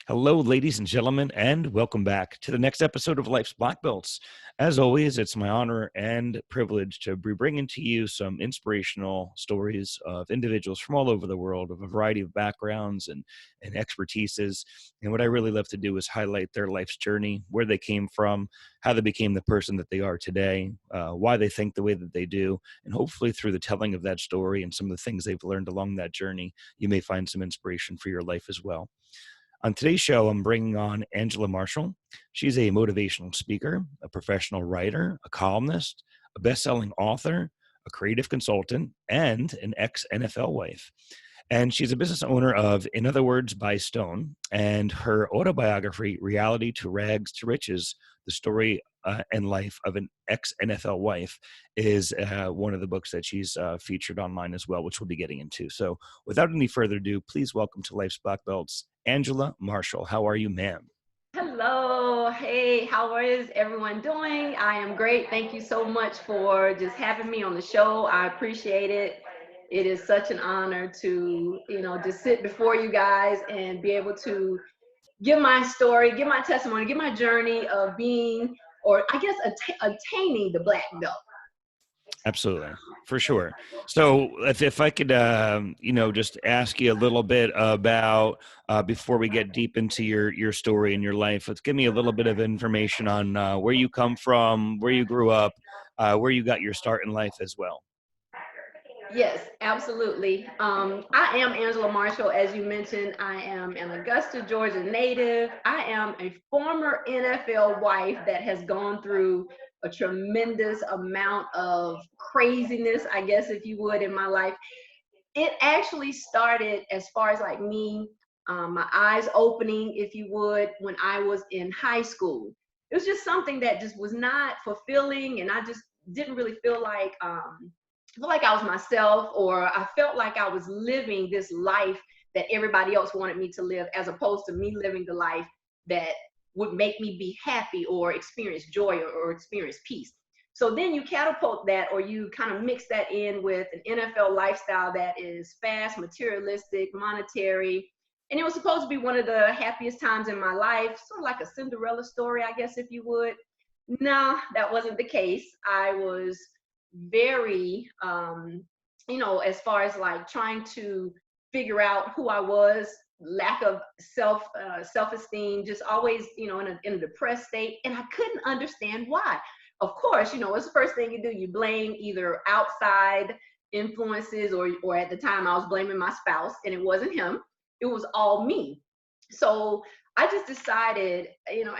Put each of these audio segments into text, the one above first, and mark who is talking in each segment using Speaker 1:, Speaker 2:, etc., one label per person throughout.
Speaker 1: Hello, ladies and gentlemen, and welcome back to the next episode of Life's Black Belts. As always, it's my honor and privilege to be bringing to you some inspirational stories of individuals from all over the world, of a variety of backgrounds and expertises. And what I really love to do is highlight their life's journey, where they came from, how they became the person that they are today, why they think the way that they do, and hopefully through the telling of that story and some of the things they've learned along that journey, you may find some inspiration for your life as well. On today's show, I'm bringing on Angela Marshall. She's a motivational speaker, a professional writer, a columnist, a best-selling author, a creative consultant, and an ex-NFL wife. And she's a business owner of In Other Words by Stone, and her autobiography, Reality to Rags to Riches, the story and life of an ex-NFL wife, is one of the books that she's featured online as well, which we'll be getting into. So without any further ado, please welcome to Life's Black Belts, Angela Marshall. How are you, ma'am?
Speaker 2: Hello. Hey, how is everyone doing? I am great. Thank you so much for just having me on the show. I appreciate it. It is such an honor to, just sit before you guys and be able to give my story, give my testimony, give my journey of being, or I guess attaining the black belt.
Speaker 1: Absolutely, for sure. So if I could, just ask you a little bit about, before we get deep into your story and your life, let's give me a little bit of information on where you come from, where you grew up, where you got your start in life as well.
Speaker 2: Yes, absolutely. I am Angela Marshall. As you mentioned, I am an Augusta, Georgia native. I am a former NFL wife that has gone through a tremendous amount of craziness, I guess, if you would, in my life. It actually started as far as like me, my eyes opening, if you would, when I was in high school. It was just something that just was not fulfilling, and I just didn't really feel like I was myself, or I felt like I was living this life that everybody else wanted me to live, as opposed to me living the life that would make me be happy or experience joy or experience peace. So then you catapult that, or you kind of mix that in with an NFL lifestyle that is fast, materialistic, monetary. And it was supposed to be one of the happiest times in my life, sort of like a Cinderella story, I guess, if you would. No, that wasn't the case. I was very, as far as like trying to figure out who I was, lack of self-esteem, just always, in a depressed state. And I couldn't understand why. Of course, what's the first thing you do? You blame either outside influences, or at the time I was blaming my spouse, and it wasn't him. It was all me. So I just decided,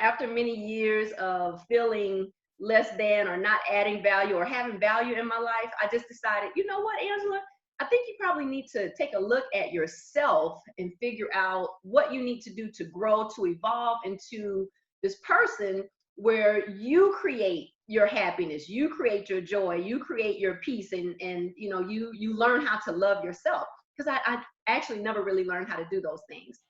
Speaker 2: after many years of feeling less than, or not adding value, or having value in my life, I just decided, you know what, Angela, I think you probably need to take a look at yourself and figure out what you need to do to grow, to evolve into this person where you create your happiness, you create your joy, you create your peace, and you learn how to love yourself. Because I actually never really learned how to do those things.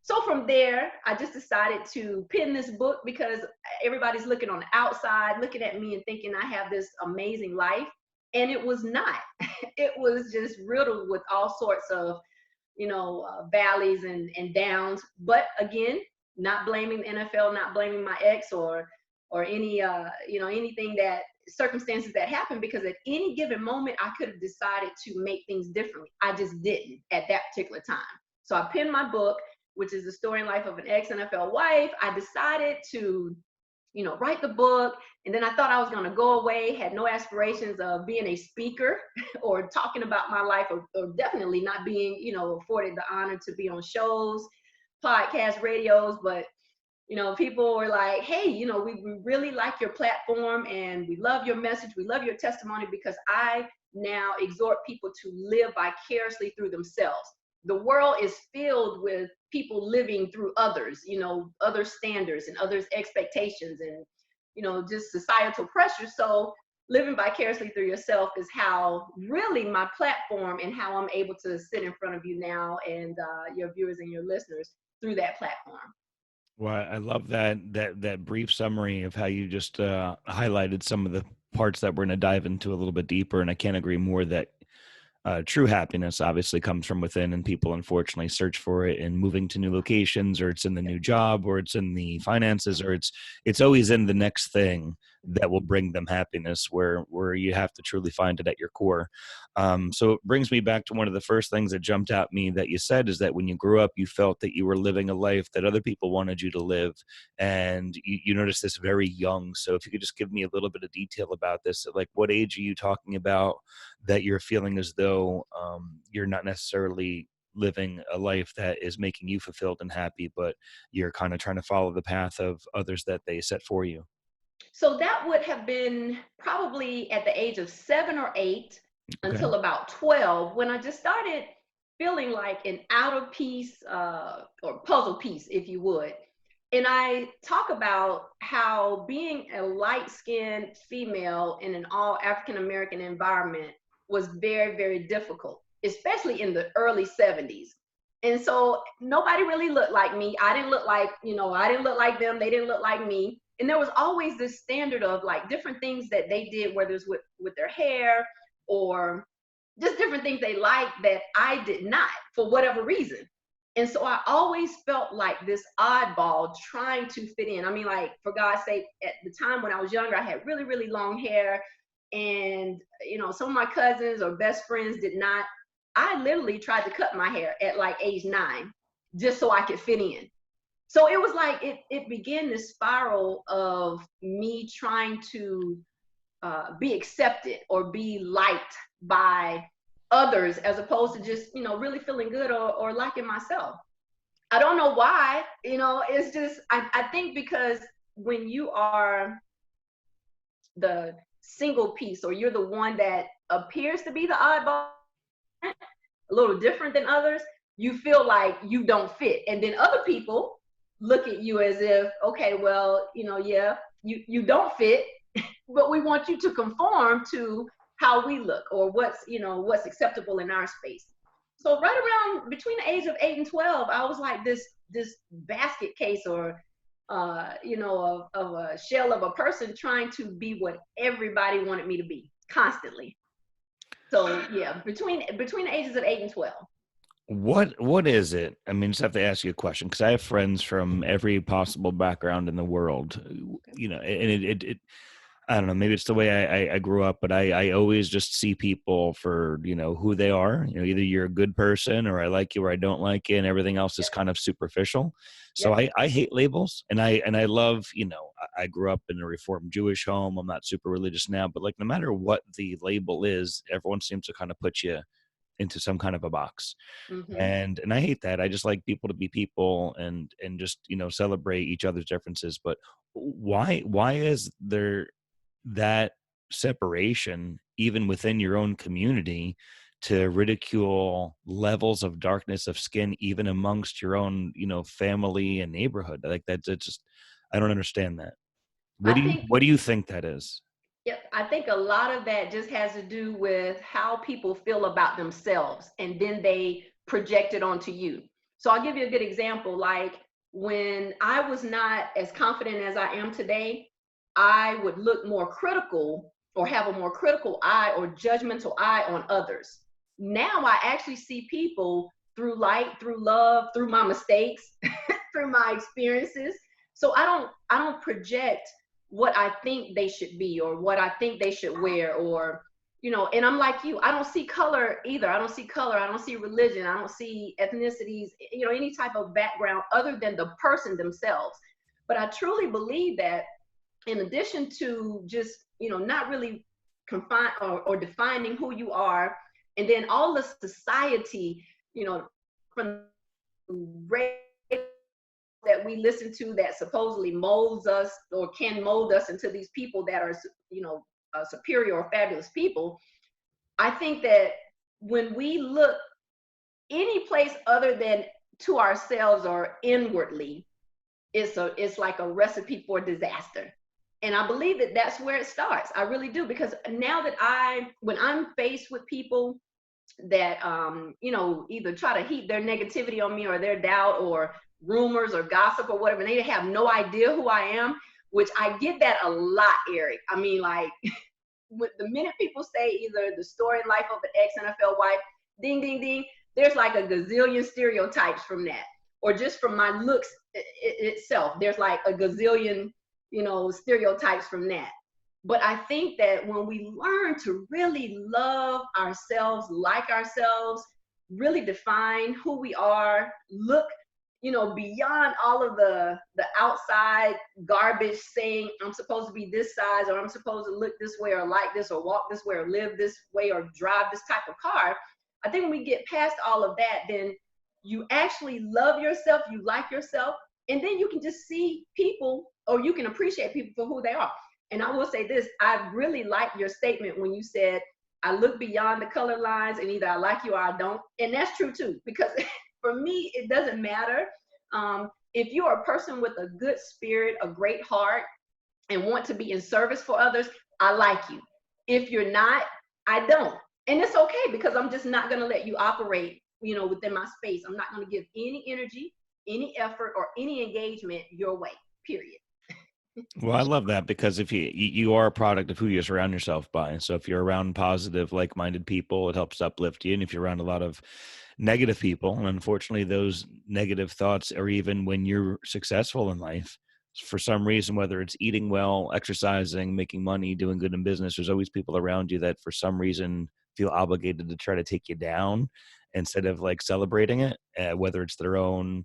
Speaker 2: So from there, I just decided to pen this book, because everybody's looking on the outside, looking at me and thinking I have this amazing life. And it was not. It was just riddled with all sorts of, valleys and downs. But again, not blaming the NFL, not blaming my ex, or any, anything, that circumstances that happened, because at any given moment, I could have decided to make things differently. I just didn't at that particular time. So I penned my book, which is the story and life of an ex-NFL wife. I decided to, write the book. And then I thought I was going to go away, had no aspirations of being a speaker or talking about my life, or definitely not being, afforded the honor to be on shows, podcasts, radios. But, people were like, hey, we really like your platform, and we love your message. We love your testimony, because I now exhort people to live vicariously through themselves. The world is filled with people living through others, other standards and others' expectations, and, just societal pressure. So living vicariously through yourself is how, really, my platform, and how I'm able to sit in front of you now, and your viewers and your listeners, through that platform.
Speaker 1: Well, I love that brief summary of how you just highlighted some of the parts that we're going to dive into a little bit deeper, and I can't agree more that True happiness obviously comes from within, and people unfortunately search for it in moving to new locations, or it's in the new job, or it's in the finances, or it's always in the next thing that will bring them happiness, where you have to truly find it at your core. So it brings me back to one of the first things that jumped out at me that you said, is that when you grew up, you felt that you were living a life that other people wanted you to live, and you noticed this very young. So if you could just give me a little bit of detail about this, like what age are you talking about that you're feeling as though you're not necessarily living a life that is making you fulfilled and happy, but you're kind of trying to follow the path of others that they set for you?
Speaker 2: So that would have been probably at the age of 7 or 8
Speaker 1: Okay.
Speaker 2: until about 12, when I just started feeling like an outer piece, or puzzle piece, if you would. And I talk about how being a light skinned female in an all African American environment was very, very difficult, especially in the early 70s. And so nobody really looked like me. I didn't look like, I didn't look like them. They didn't look like me. And there was always this standard of like different things that they did, whether it's with their hair or just different things they liked that I did not, for whatever reason. And so I always felt like this oddball trying to fit in. I mean, like, for God's sake, at the time when I was younger, I had really, really long hair. And, some of my cousins or best friends did not. I literally tried to cut my hair at like age 9 just so I could fit in. So it was like it began this spiral of me trying to be accepted or be liked by others, as opposed to just really feeling good or liking myself. I don't know why. It's just I think because when you are the single piece, or you're the one that appears to be the oddball, a little different than others, you feel like you don't fit. And then other people look at you as if, okay, well, yeah, you don't fit, but we want you to conform to how we look, or what's acceptable in our space. So right around between the age of 8 and 12, I was like this basket case, or of a shell of a person trying to be what everybody wanted me to be constantly. So yeah, between the ages of 8 and 12.
Speaker 1: What is it? I mean, just have to ask you a question, because I have friends from every possible background in the world, and I don't know, maybe it's the way I grew up, but I always just see people for, who they are. Either you're a good person, or I like you, or I don't like you, and everything else is
Speaker 2: Yep.
Speaker 1: kind of superficial. So
Speaker 2: Yep.
Speaker 1: I hate labels, and I love, I grew up in a Reformed Jewish home. I'm not super religious now, but like no matter what the label is, everyone seems to kind of put you into some kind of a box.
Speaker 2: Hmm.
Speaker 1: And I hate that. I just like people to be people, and just, celebrate each other's differences. But why is there that separation even within your own community, to ridicule levels of darkness of skin even amongst your own, family and neighborhood? Like that's just, I don't understand that.
Speaker 2: I think
Speaker 1: What do you think that is?
Speaker 2: Yep, I think a lot of that just has to do with how people feel about themselves, and then they project it onto you. So I'll give you a good example. Like, when I was not as confident as I am today, I would look more critical, or have a more critical eye or judgmental eye on others. Now I actually see people through light, through love, through my mistakes, through my experiences. So I don't project what I think they should be, or what I think they should wear, or and I'm like you, I don't see color either. I don't see color, I don't see religion, I don't see ethnicities, any type of background other than the person themselves. But I truly believe that, in addition to just, not really confine or defining who you are, and then all the society, from race that we listen to, that supposedly molds us, or can mold us into these people that are, superior or fabulous people. I think that when we look any place other than to ourselves or inwardly, it's like a recipe for disaster. And I believe that that's where it starts. I really do, because now that when I'm faced with people that either try to heap their negativity on me, or their doubt, or rumors or gossip or whatever, and they have no idea who I am, which I get that a lot, Eric. I mean, like, the minute people say either the story and life of an ex-NFL wife, ding, ding, ding, there's like a gazillion stereotypes from that. Or just from my looks itself, there's like a gazillion, stereotypes from that. But I think that when we learn to really love ourselves, like ourselves, really define who we are, look, beyond all of the outside garbage saying I'm supposed to be this size, or I'm supposed to look this way, or like this, or walk this way, or live this way, or drive this type of car. I think when we get past all of that, then you actually love yourself, you like yourself, and then you can just see people, or you can appreciate people for who they are. And I will say this, I really like your statement when you said, I look beyond the color lines and either I like you or I don't. And that's true too, because for me, it doesn't matter. If you're a person with a good spirit, a great heart, and want to be in service for others, I like you. If you're not, I don't. And it's okay, because I'm just not going to let you operate, within my space. I'm not going to give any energy, any effort, or any engagement your way, period.
Speaker 1: Well, I love that, because if you are a product of who you surround yourself by. So if you're around positive, like-minded people, it helps uplift you. And if you're around a lot of negative people, and unfortunately those negative thoughts are even when you're successful in life, for some reason, whether it's eating well, exercising, making money, doing good in business, there's always people around you that for some reason feel obligated to try to take you down instead of like celebrating it, whether it's their own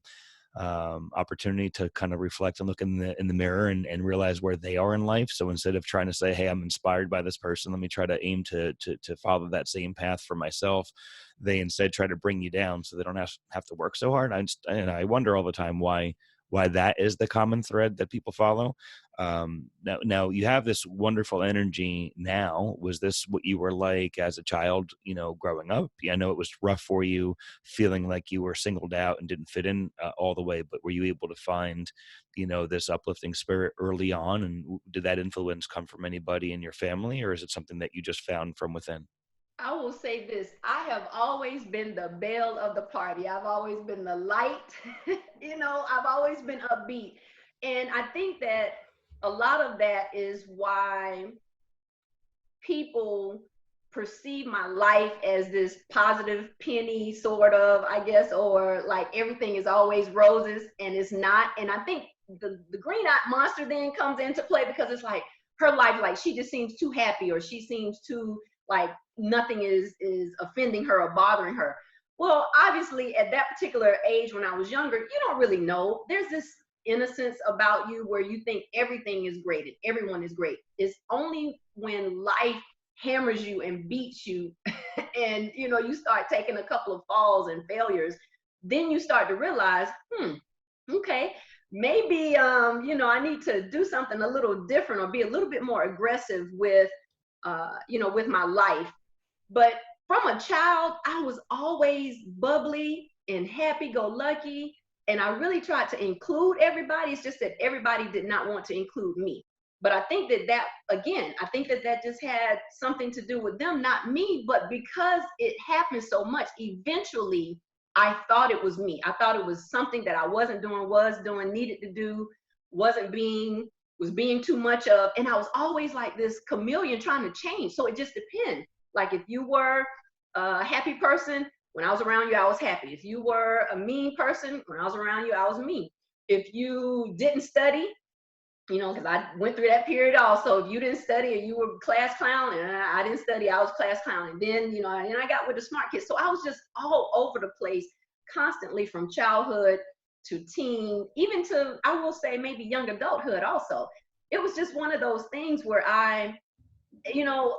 Speaker 1: opportunity to kind of reflect and look in the mirror and realize where they are in life. So instead of trying to say, hey, I'm inspired by this person, let me try to aim to follow that same path for myself, they instead try to bring you down so they don't have to work so hard. And I wonder all the time why that is the common thread that people follow. Now you have this wonderful energy now. Was this what you were like as a child, growing up? I know it was rough for you, feeling like you were singled out and didn't fit in all the way, but were you able to find, this uplifting spirit early on? And did that influence come from anybody in your family, or is it something that you just found from within?
Speaker 2: I will say this, I have always been the belle of the party. I've always been the light, I've always been upbeat. And I think that a lot of that is why people perceive my life as this positive penny, sort of, I guess, or like everything is always roses, and it's not. And I think the green-eyed monster then comes into play, because it's like her life, like she just seems too happy, or she seems too like nothing is offending her or bothering her. Well, obviously at that particular age when I was younger, you don't really know. There's this innocence about you where you think everything is great and everyone is great. It's only when life hammers you and beats you and you start taking a couple of falls and failures, then you start to realize, okay, maybe I need to do something a little different, or be a little bit more aggressive with with my life. But from a child, I was always bubbly and happy-go-lucky, and I really tried to include everybody. It's just that everybody did not want to include me. But I think I think that just had something to do with them, not me. But because it happened so much, eventually I thought it was me. I thought it was something that I wasn't doing, needed to do, was being too much of. And I was always like this chameleon trying to change. So it just depends. Like if you were a happy person, when I was around you, I was happy. If you were a mean person, when I was around you, I was mean. If you didn't study, because I went through that period also. If you didn't study and you were class clown, and I didn't study, I was class clown. And then, and I got with the smart kids. So I was just all over the place constantly, from childhood to teen, even to, I will say, maybe young adulthood also. It was just one of those things where you know,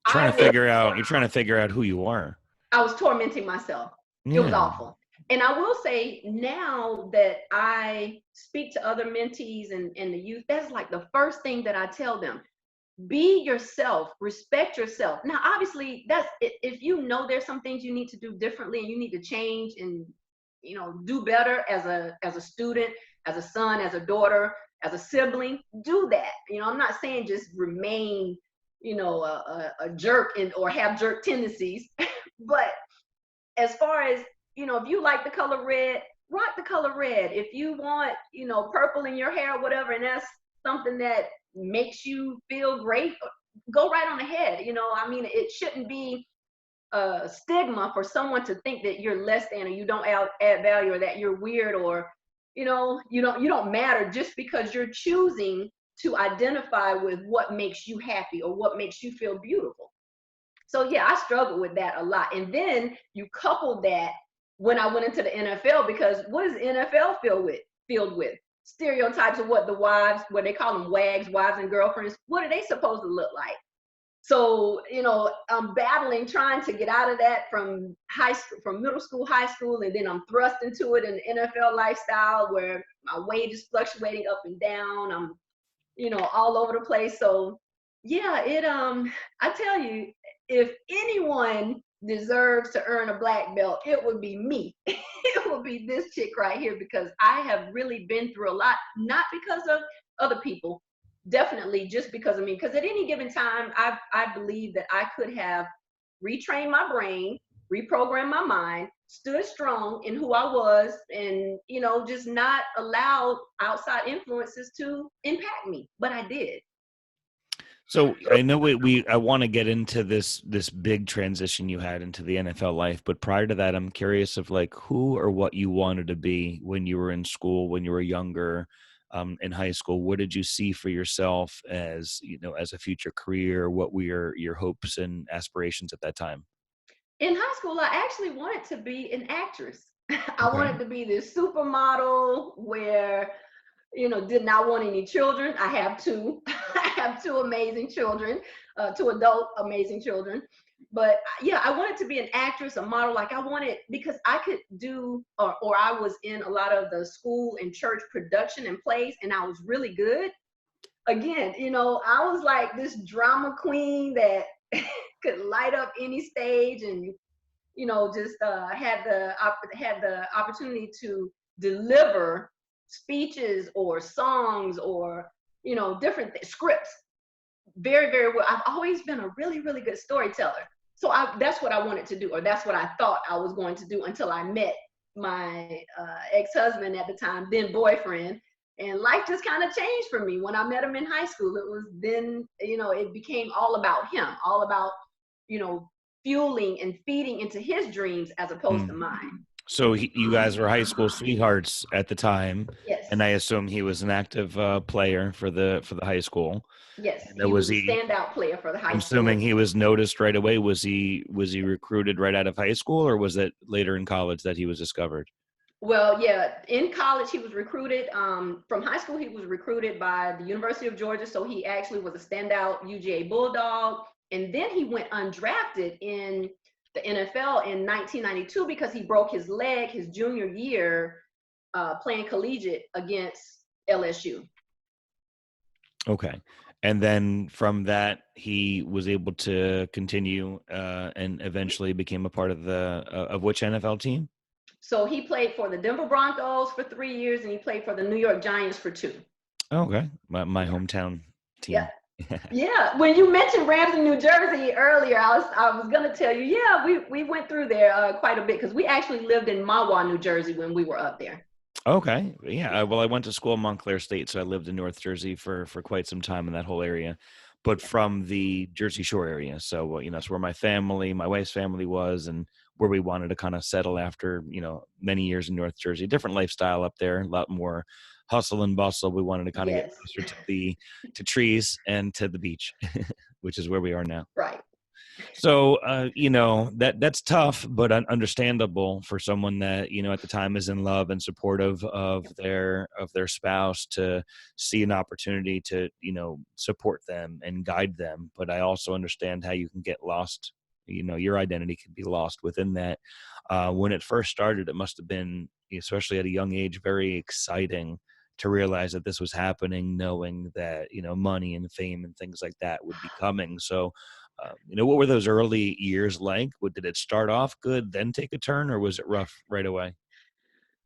Speaker 1: You're trying to figure out who you are.
Speaker 2: I was tormenting myself. It was
Speaker 1: Yeah.
Speaker 2: awful. And I will say, now that I speak to other mentees and the youth, that's like the first thing that I tell them. Be yourself, respect yourself. Now, obviously, that's if there's some things you need to do differently and you need to change and do better as a student, as a son, as a daughter, as a sibling, do that. I'm not saying just remain a jerk or have jerk tendencies. But as far as, if you like the color red, rock the color red. If you want, purple in your hair or whatever, and that's something that makes you feel great, go right on ahead. I mean, it shouldn't be a stigma for someone to think that you're less than, or you don't add value, or that you're weird, or you don't matter just because you're choosing to identify with what makes you happy or what makes you feel beautiful. So yeah, I struggled with that a lot. And then you couple that when I went into the NFL, because what is the NFL filled with? Stereotypes of what the wives, what they call them, wags, wives and girlfriends. What are they supposed to look like? So, I'm battling, trying to get out of that from high school, from middle school, high school, and then I'm thrust into it in the NFL lifestyle where my wage is fluctuating up and down. I'm, all over the place. So yeah, I tell you, if anyone deserves to earn a black belt, it would be me. It would be this chick right here, because I have really been through a lot, not because of other people, definitely just because of me. Because at any given time, I believe that I could have retrained my brain, reprogrammed my mind, stood strong in who I was, and just not allowed outside influences to impact me. But I did.
Speaker 1: So I know I want to get into this big transition you had into the NFL life, but prior to that, I'm curious of like who or what you wanted to be when you were in school, when you were younger, in high school. What did you see for yourself as as a future career? What were your hopes and aspirations at that time?
Speaker 2: In high school, I actually wanted to be an actress. I
Speaker 1: Okay.
Speaker 2: wanted to be this supermodel where, did not want any children. I have two. I have two amazing children, two adult amazing children. But yeah, I wanted to be an actress, a model. Like I wanted, because I could do, or I was in a lot of the school and church production and plays, and I was really good. Again, I was like this drama queen that could light up any stage, and just had the opportunity to deliver speeches or songs or different scripts very, very well. I've always been a really, really good storyteller. So that's what I wanted to do, or that's what I thought I was going to do, until I met my ex-husband at the time, then boyfriend. And life just kind of changed for me when I met him in high school. It was then, it became all about him, all about, you know, fueling and feeding into his dreams as opposed to
Speaker 1: Mm.
Speaker 2: mine.
Speaker 1: So you guys were high school sweethearts at the time, and
Speaker 2: Yes.
Speaker 1: I assume he was an active player for the high school.
Speaker 2: Yes.
Speaker 1: And
Speaker 2: He was
Speaker 1: was
Speaker 2: a
Speaker 1: he?
Speaker 2: standout player for the
Speaker 1: I'm
Speaker 2: high
Speaker 1: assuming
Speaker 2: school.
Speaker 1: he was noticed right away. Was he recruited right out of high school, or was it later in college that he was discovered?
Speaker 2: Well, yeah, in college he was recruited. From high school he was recruited by the University of Georgia, so he actually was a standout UGA Bulldog. And then he went undrafted in the NFL in 1992 because he broke his leg his junior year playing collegiate against LSU.
Speaker 1: Okay. And then from that, he was able to continue and eventually became a part of the of which NFL team?
Speaker 2: So he played for the Denver Broncos for 3 years, and he played for the New York Giants for two.
Speaker 1: Oh, okay, my
Speaker 2: Yeah.
Speaker 1: hometown
Speaker 2: Yeah.
Speaker 1: team.
Speaker 2: Yeah, when you mentioned Ramsey, New Jersey earlier, I was gonna tell you, yeah, we went through there quite a bit, because we actually lived in Mahwah, New Jersey when we were up there.
Speaker 1: Okay, yeah. Well, I went to school in Montclair State, so I lived in North Jersey for quite some time in that whole area, but from the Jersey Shore area. So that's where my wife's family was, and where we wanted to kind of settle after many years in North Jersey. Different lifestyle up there, a lot more hustle and bustle. We wanted to kind of get
Speaker 2: Yes,
Speaker 1: closer to trees and to the beach, which is where we are now.
Speaker 2: right.
Speaker 1: So, that's tough, but understandable for someone that, at the time is in love and supportive of their spouse, to see an opportunity to, support them and guide them. But I also understand how you can get lost. Your identity can be lost within that. When it first started, it must have been, especially at a young age, very exciting to realize that this was happening, knowing that, money and fame and things like that would be coming. So, what were those early years like? Did it start off good, then take a turn, or was it rough right away?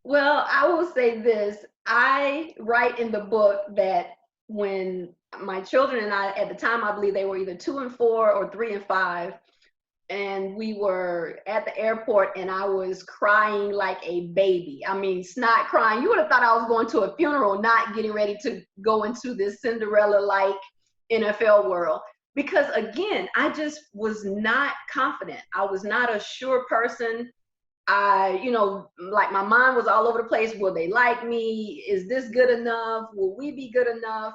Speaker 2: Well, I will say this. I write in the book that when my children and I, at the time, I believe they were either 2 and 4 or 3 and 5, and we were at the airport, and I was crying like a baby. I mean, snot crying. You would have thought I was going to a funeral, not getting ready to go into this Cinderella-like NFL world. because again, I just was not confident. I was not a sure person. Like my mind was all over the place. Will they like me? Is this good enough? Will we be good enough?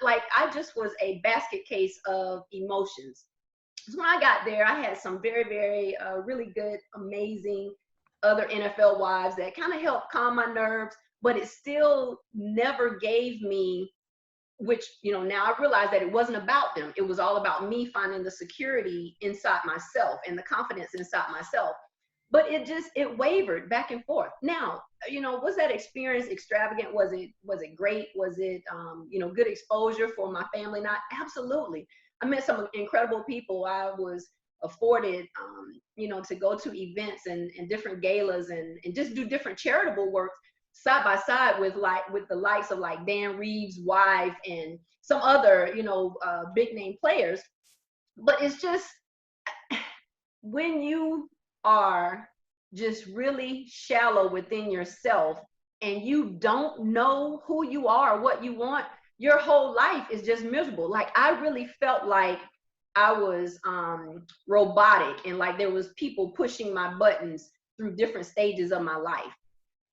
Speaker 2: Like I just was a basket case of emotions. So when I got there, I had some very, very really good, amazing other NFL wives that kind of helped calm my nerves, but it still never gave me, which, now I realize that it wasn't about them. It was all about me finding the security inside myself and the confidence inside myself. But it wavered back and forth. Now, was that experience extravagant? Was it great? Was it good exposure for my family? Not absolutely. I met some incredible people. I was afforded to go to events and different galas and just do different charitable work side by side with the likes of like Dan Reeves' wife and some other big name players. But it's just when you are just really shallow within yourself and you don't know who you are, what you want, your whole life is just miserable. Like I really felt like I was robotic, and like there was people pushing my buttons through different stages of my life.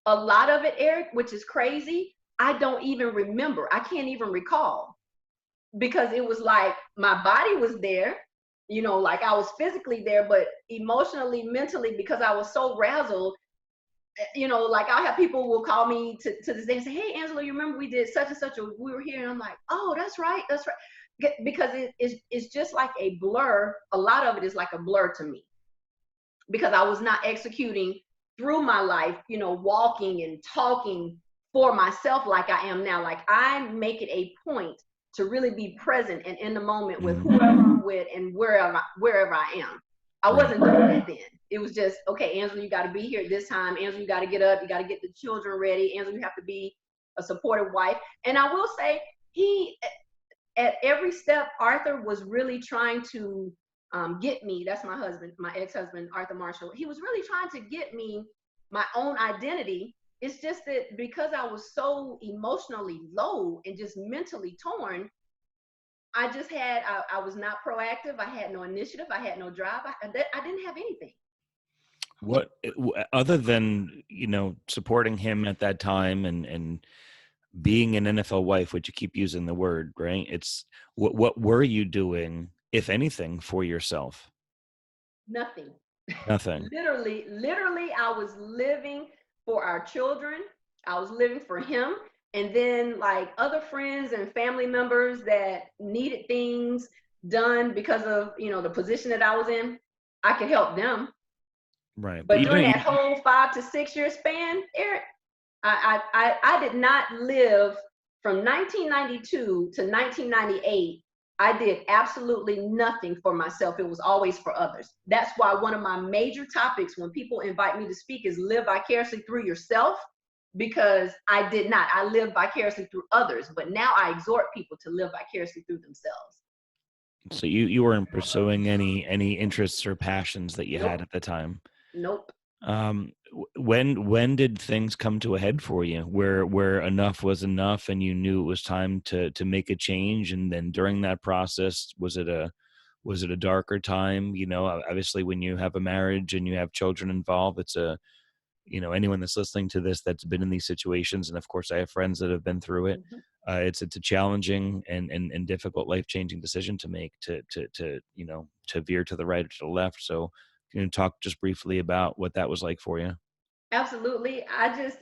Speaker 2: A lot of it, Eric, which is crazy, I don't even remember. I can't even recall, because it was like my body was there, like I was physically there, but emotionally, mentally, because I was so razzled, like I'll have people will call me to this day and say, hey, Angela, you remember we did such and such, we were here. And I'm like, oh, that's right. Because it's just like a blur. A lot of it is like a blur to me, because I was not executing through my life, walking and talking for myself like I am now. Like I make it a point to really be present and in the moment with whoever I'm with and wherever I am. I wasn't doing that then. It was just, okay, Angela, you got to be here at this time. Angela, you got to get up. You got to get the children ready. Angela, you have to be a supportive wife. And I will say, at every step, Arthur was really trying to get me. That's my husband, my ex-husband, Arthur Marshall. He was really trying to get me my own identity. It's just that because I was so emotionally low and just mentally torn, I was not proactive. I had no initiative. I had no drive. I didn't have anything.
Speaker 1: What, other than, supporting him at that time and being an NFL wife, which you keep using the word, right? It's what were you doing, if anything, for yourself?
Speaker 2: Nothing.
Speaker 1: Nothing.
Speaker 2: Literally, I was living for our children. I was living for him. And then like other friends and family members that needed things done because of, the position that I was in, I could help them.
Speaker 1: Right. But
Speaker 2: But during that whole 5 to 6 year span, Eric, I did not live from 1992 to 1998. I did absolutely nothing for myself. It was always for others. That's why one of my major topics when people invite me to speak is live vicariously through yourself, because I did not. I lived vicariously through others, but now I exhort people to live vicariously through themselves.
Speaker 1: so you weren't pursuing any interests or passions that you
Speaker 2: Nope.
Speaker 1: had at the time.
Speaker 2: Nope.
Speaker 1: When did things come to a head for you where enough was enough and you knew it was time to make a change? And then during that process, was it a darker time? Obviously when you have a marriage and you have children involved, it's anyone that's listening to this that's been in these situations, and of course I have friends that have been through it.
Speaker 2: Mm-hmm.
Speaker 1: It's a challenging and difficult life-changing decision to make, to veer to the right or to the left. So talk just briefly about what that was like for you.
Speaker 2: Absolutely.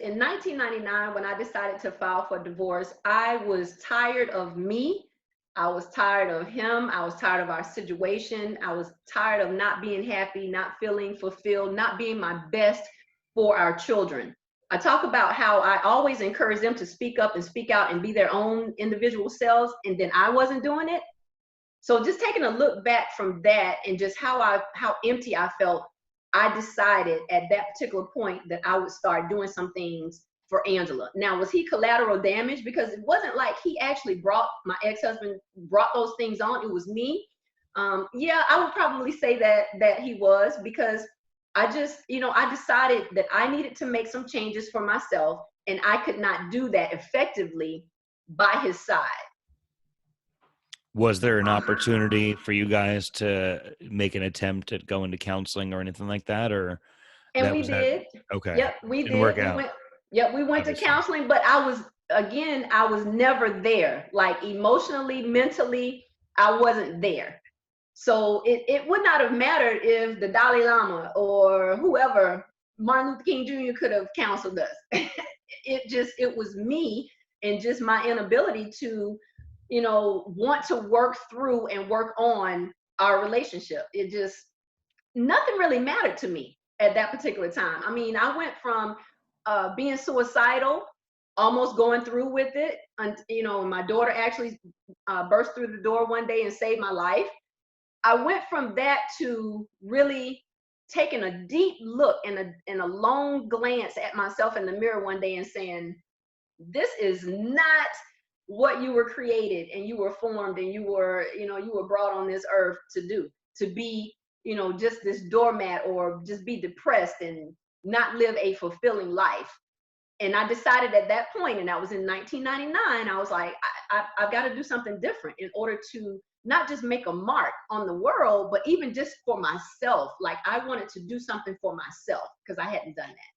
Speaker 2: In 1999, when I decided to file for divorce, I was tired of me. I was tired of him. I was tired of our situation. I was tired of not being happy, not feeling fulfilled, not being my best for our children. I talk about how I always encourage them to speak up and speak out and be their own individual selves, and then I wasn't doing it. So just taking a look back from that and just how empty I felt, I decided at that particular point that I would start doing some things for Angela. Now, was he collateral damage? Because it wasn't like he actually my ex-husband brought those things on. It was me. Yeah, I would probably say that he was, because I just, I decided that I needed to make some changes for myself, and I could not do that effectively by his side.
Speaker 1: Was there an opportunity for you guys to make an attempt at going to counseling or anything like that, or
Speaker 2: And
Speaker 1: that
Speaker 2: we
Speaker 1: was that?
Speaker 2: did.
Speaker 1: Okay,
Speaker 2: Yep, we
Speaker 1: didn't work
Speaker 2: did. We
Speaker 1: out,
Speaker 2: went. Yep, we went to
Speaker 1: obviously.
Speaker 2: counseling, but I was never there. Like emotionally, mentally, I wasn't there. So it would not have mattered if the Dalai Lama or whoever, Martin Luther King Jr. could have counseled us. It was me and just my inability to, want to work through and work on our relationship. It just, nothing really mattered to me at that particular time. I mean, I went from being suicidal, almost going through with it, and my daughter actually burst through the door one day and saved my life. I went from that to really taking a deep look and a long glance at myself in the mirror one day and saying, "This is not what you were created and you were formed and you were brought on this earth to do. To be, just this doormat or just be depressed and not live a fulfilling life." And I decided at that point, and that was in 1999, I was like, I've got to do something different in order to not just make a mark on the world, but even just for myself. Like I wanted to do something for myself because I hadn't done that.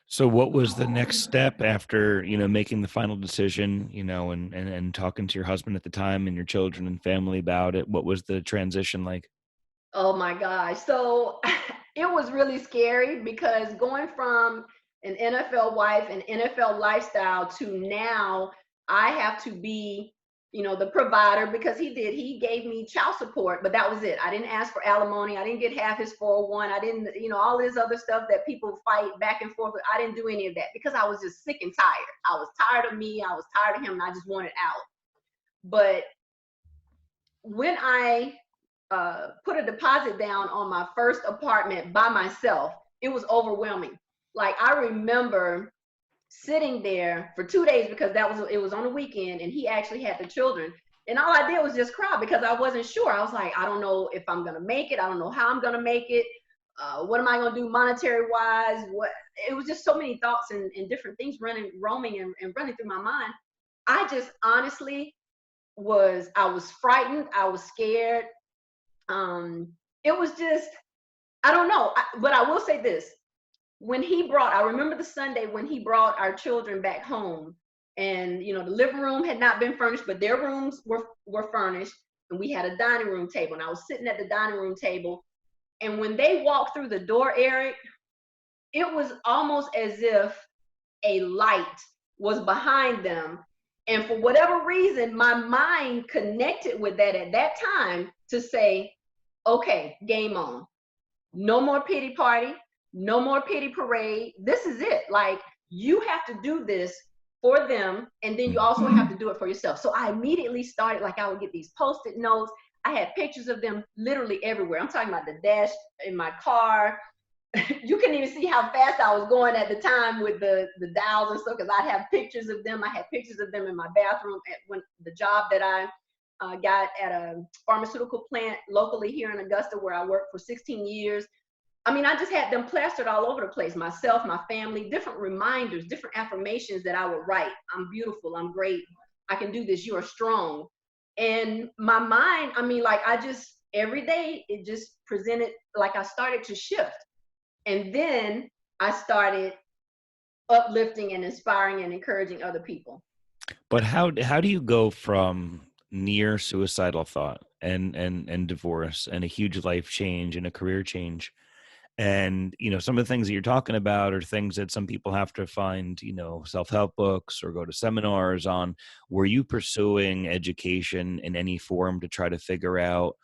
Speaker 1: So what was the next step after, making the final decision, and talking to your husband at the time and your children and family about it? What was the transition like?
Speaker 2: Oh my gosh. So it was really scary because going from an NFL wife and NFL lifestyle to now I have to be, the provider because he gave me child support, but that was it. I didn't ask for alimony. I didn't get half his 401. I didn't, all this other stuff that people fight back and forth with. I didn't do any of that because I was just sick and tired. I was tired of me. I was tired of him and I just wanted out. But when I put a deposit down on my first apartment by myself, it was overwhelming. Like I remember sitting there for 2 days because it was on a weekend and he actually had the children. And all I did was just cry because I wasn't sure. I was like, I don't know if I'm gonna make it. I don't know how I'm gonna make it. What am I gonna do monetary wise? What it was just so many thoughts and different things roaming and running through my mind. I just honestly I was frightened, I was scared. It was just, I don't know. But I will say this: I remember the Sunday when he brought our children back home, and the living room had not been furnished, but their rooms were furnished, and we had a dining room table, and I was sitting at the dining room table, and when they walked through the door, Eric, it was almost as if a light was behind them. And for whatever reason, my mind connected with that at that time to say, okay, game on. No more pity party, no more pity parade. This is it. Like, you have to do this for them, and then you also have to do it for yourself. So I immediately started, like, I would get these post-it notes. I had pictures of them literally everywhere. I'm talking about the dash in my car. You couldn't even see how fast I was going at the time with the dials and stuff because I have pictures of them. I had pictures of them in my bathroom at the job that I got at a pharmaceutical plant locally here in Augusta where I worked for 16 years. I mean, I just had them plastered all over the place. Myself, my family, different reminders, different affirmations that I would write. I'm beautiful. I'm great. I can do this. You are strong. And my mind, I mean, like every day it just presented, like I started to shift. And then I started uplifting and inspiring and encouraging other people.
Speaker 1: But how do you go from near suicidal thought and divorce and a huge life change and a career change? And, some of the things that you're talking about are things that some people have to find, self-help books or go to seminars on. Were you pursuing education in any form to try to figure out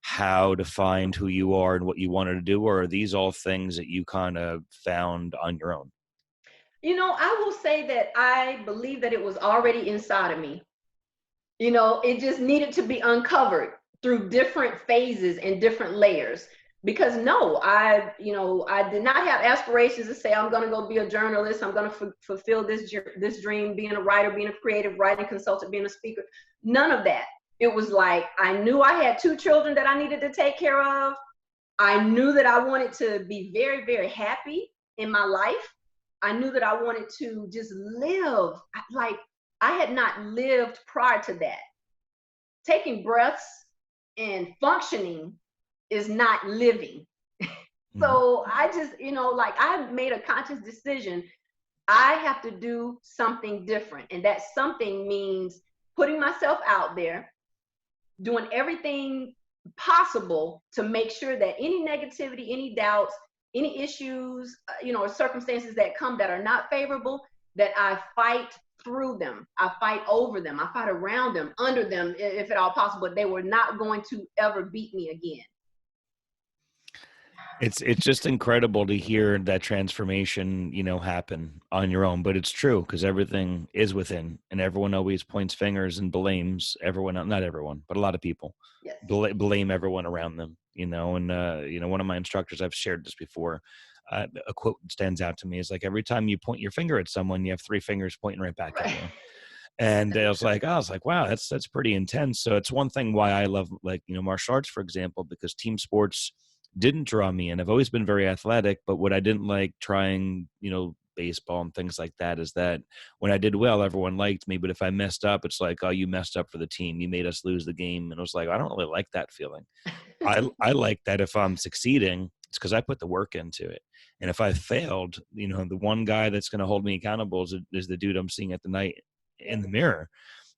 Speaker 1: how to find who you are and what you wanted to do? Or are these all things that you kind of found on your own?
Speaker 2: I will say that I believe that it was already inside of me. It just needed to be uncovered through different phases and different layers. Because no, I did not have aspirations to say I'm going to go be a journalist. I'm going to fulfill this dream, being a writer, being a creative writing consultant, being a speaker. None of that. It was like I knew I had two children that I needed to take care of. I knew that I wanted to be very, very happy in my life. I knew that I wanted to just live like I had not lived prior to that. taking breaths and functioning is not living.
Speaker 1: Mhm.
Speaker 2: So I just, like I made a conscious decision. I have to do something different. And that something means putting myself out there, doing everything possible to make sure that any negativity, any doubts, any issues, or circumstances that come that are not favorable, that I fight through them. I fight over them. I fight around them, under them, if at all possible. They were not going to ever beat me again.
Speaker 1: It's just incredible to hear that transformation, happen on your own. But it's true because everything is within, and everyone always points fingers and blames everyone. Not everyone, but a lot of people
Speaker 2: Yes.
Speaker 1: blame everyone around them. And one of my instructors, I've shared this before. A quote that stands out to me is like, every time you point your finger at someone, you have three fingers pointing right back at
Speaker 2: Right.
Speaker 1: you. And I was like, wow, that's pretty intense. So it's one thing why I love, like, martial arts, for example, because team sports didn't draw me in. I've always been very athletic, but what I didn't like trying, baseball and things like that is that when I did well, everyone liked me. But if I messed up, it's like, oh, you messed up for the team. You made us lose the game. And I was like, I don't really like that feeling. I like that if I'm succeeding, it's because I put the work into it. And if I failed, the one guy that's going to hold me accountable is the dude I'm seeing at the night in
Speaker 2: Yes.
Speaker 1: the mirror.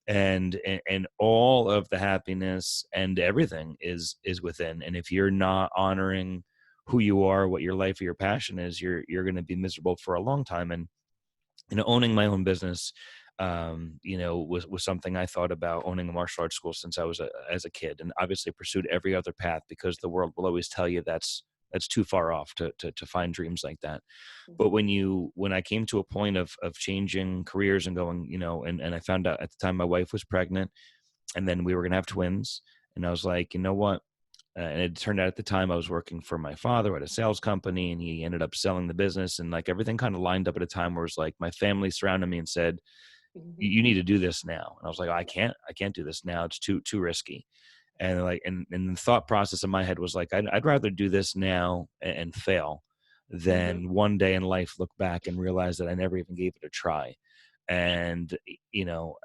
Speaker 1: And all of the happiness and everything is within. And if you're not honoring who you are, what your life or your passion is, you're going to be miserable for a long time. And owning my own business, was something I thought about. Owning a martial arts school since I was as a kid, and obviously pursued every other path because the world will always tell you that's too far off to find dreams like that. But
Speaker 2: Mhm.
Speaker 1: when I came to a point of changing careers and going, and I found out at the time my wife was pregnant, and then we were going to have twins, and I was like, you know what? And it turned out at the time I was working for my father at a sales company, and he ended up selling the business, and like everything kind of lined up at a time where it was like my family surrounded me and said,
Speaker 2: Mhm.
Speaker 1: you need to do this now. And I was like, I can't do this now. It's too risky. And like, and the thought process in my head was like, I'd rather do this now and fail
Speaker 2: Mhm.
Speaker 1: than one day in life look back and realize that I never even gave it a try. And, you know,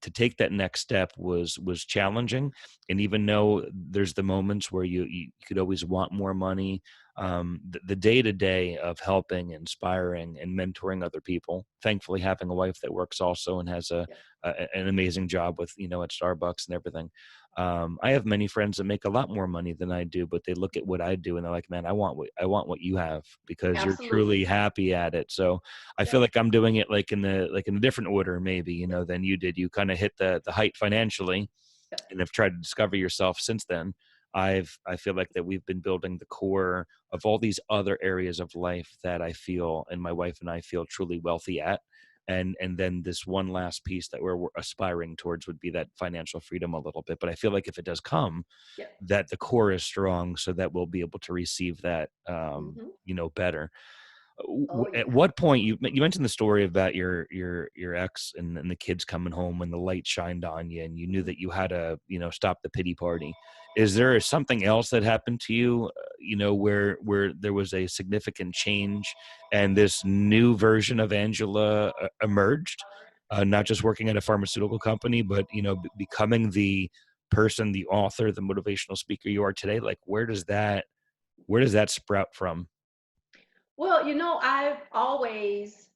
Speaker 1: to take that next step was challenging. And even though there's the moments where you could always want more money, the day-to-day of helping, inspiring, and mentoring other people, thankfully having a wife that works also and has
Speaker 2: Yeah.
Speaker 1: an amazing job with, at Starbucks and everything. I have many friends that make a lot more money than I do, but they look at what I do and they're like, man, I want what you have because you're truly
Speaker 2: Absolutely.
Speaker 1: happy at it. So I
Speaker 2: Yep.
Speaker 1: feel like I'm doing it like in a different order, maybe,
Speaker 2: Yep.
Speaker 1: than you did. You kind of hit the height financially
Speaker 2: Yep.
Speaker 1: and have tried to discover yourself since then. I feel like that we've been building the core of all these other areas of life that I feel, and my wife and I feel, truly wealthy at. And then this one last piece that we're aspiring towards would be that financial freedom a little bit. But I feel like if it does come,
Speaker 2: Yep.
Speaker 1: that the core is strong so that we'll be able to receive that,
Speaker 2: Mhm.
Speaker 1: better.
Speaker 2: Oh
Speaker 1: At
Speaker 2: yeah.
Speaker 1: what point, you mentioned the story about your ex and the kids coming home when the light shined on you and you knew
Speaker 2: Mhm.
Speaker 1: that you had to, stop the pity party. Is there something else that happened to you, where there was a significant change and this new version of Angela emerged, not just working at a pharmaceutical company, but becoming the person, the author, the motivational speaker you are today? Like, where does that sprout from?
Speaker 2: Well, I've always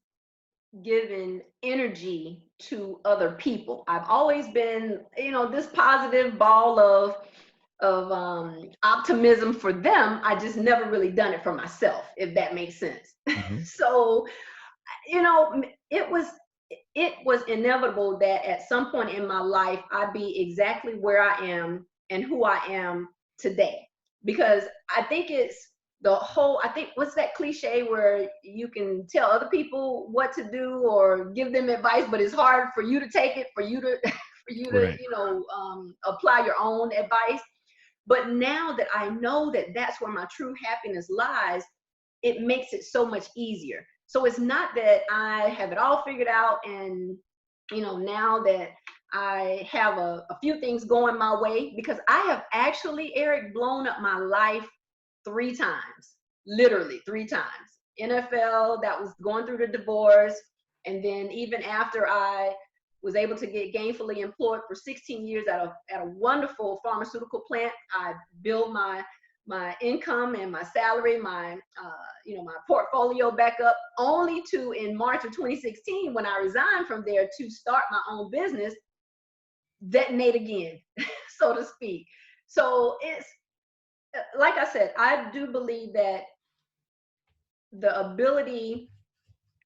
Speaker 2: given energy to other people. I've always been, this positive ball of optimism for them. I just never really done it for myself, if that makes sense.
Speaker 1: Hmm.
Speaker 2: So, it was inevitable that at some point in my life I'd be exactly where I am and who I am today. Because I think, what's that cliche where you can tell other people what to do or give them advice, but it's hard for you to take it, for you to for you to
Speaker 1: Right.
Speaker 2: apply your own advice. But now that I know that that's where my true happiness lies, it makes it so much easier. So it's not that I have it all figured out, and now that I have a few things going my way, because I have actually, Eric, blown up my life 3 times, literally 3 times. NFL, that was going through the divorce, and then even after I was able to get gainfully employed for 16 years at a wonderful pharmaceutical plant. I built my income and my salary, my my portfolio back up, only to in March of 2016, when I resigned from there to start my own business, detonate again, so to speak. So it's like I said, I do believe that the ability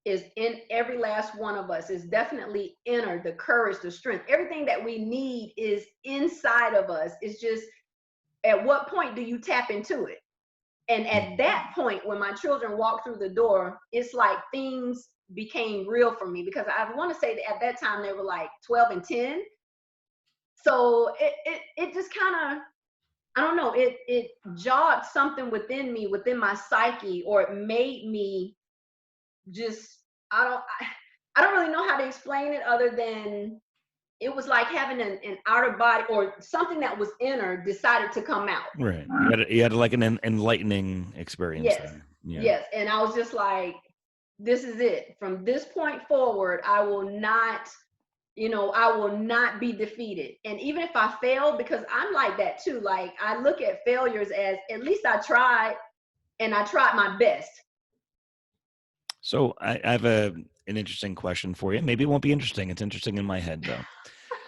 Speaker 2: is in every last one of us. Is definitely inner, the courage, the strength, everything that we need is inside of us. It's just, at what point do you tap into it? And at that point, when my children walked through the door, it's like things became real for me, because I want to say that at that time they were like 12 and 10. So it just kind of, I don't know, it jogged something within me, within my psyche, or it made me just, I don't really know how to explain it, other than it was like having an outer body, or something that was inner decided to come out.
Speaker 1: Right. You had like an enlightening experience
Speaker 2: Yes,
Speaker 1: there. Yeah.
Speaker 2: yes. And I was just like, this is it. From this point forward, I will not, I will not be defeated. And even if I fail, because I'm like that too, like I look at failures as, at least I tried, and I tried my best.
Speaker 1: So I have an interesting question for you. Maybe it won't be interesting. It's interesting in my head though.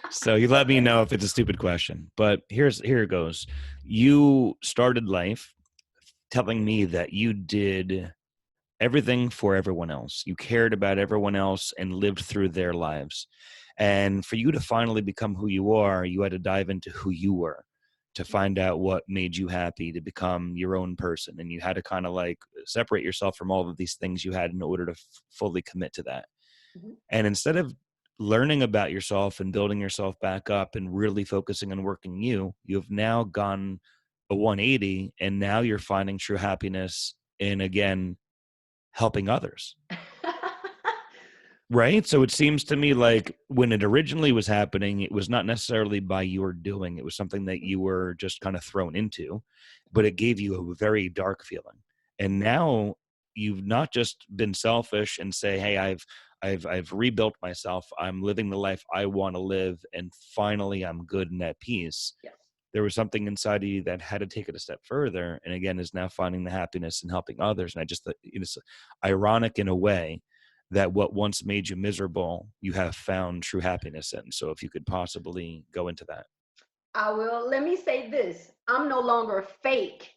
Speaker 1: So you let me
Speaker 2: Okay.
Speaker 1: know if it's a stupid question. But here it goes. You started life telling me that you did everything for everyone else. You cared about everyone else and lived through their lives. And for you to finally become who you are, you had to dive into who you were, to find out what made you happy, to become your own person. And you had to kind of like separate yourself from all of these things you had in order to fully commit to that.
Speaker 2: Mhm.
Speaker 1: And instead of learning about yourself and building yourself back up and really focusing on working you've now gone a 180, and now you're finding true happiness in, again, helping others. Right? So it seems to me like when it originally was happening, it was not necessarily by your doing. It was something that you were just kind of thrown into, but it gave you a very dark feeling. And now you've not just been selfish and say, "Hey, I've rebuilt myself. I'm living the life I want to live, and finally I'm good and at peace."
Speaker 2: Yes.
Speaker 1: There was something inside of you that had to take it a step further, and again is now finding the happiness in helping others. And I just thought it's ironic in a way that what once made you miserable, you have found true happiness in. So if you could possibly go into that.
Speaker 2: I will. Let me say this. I'm no longer fake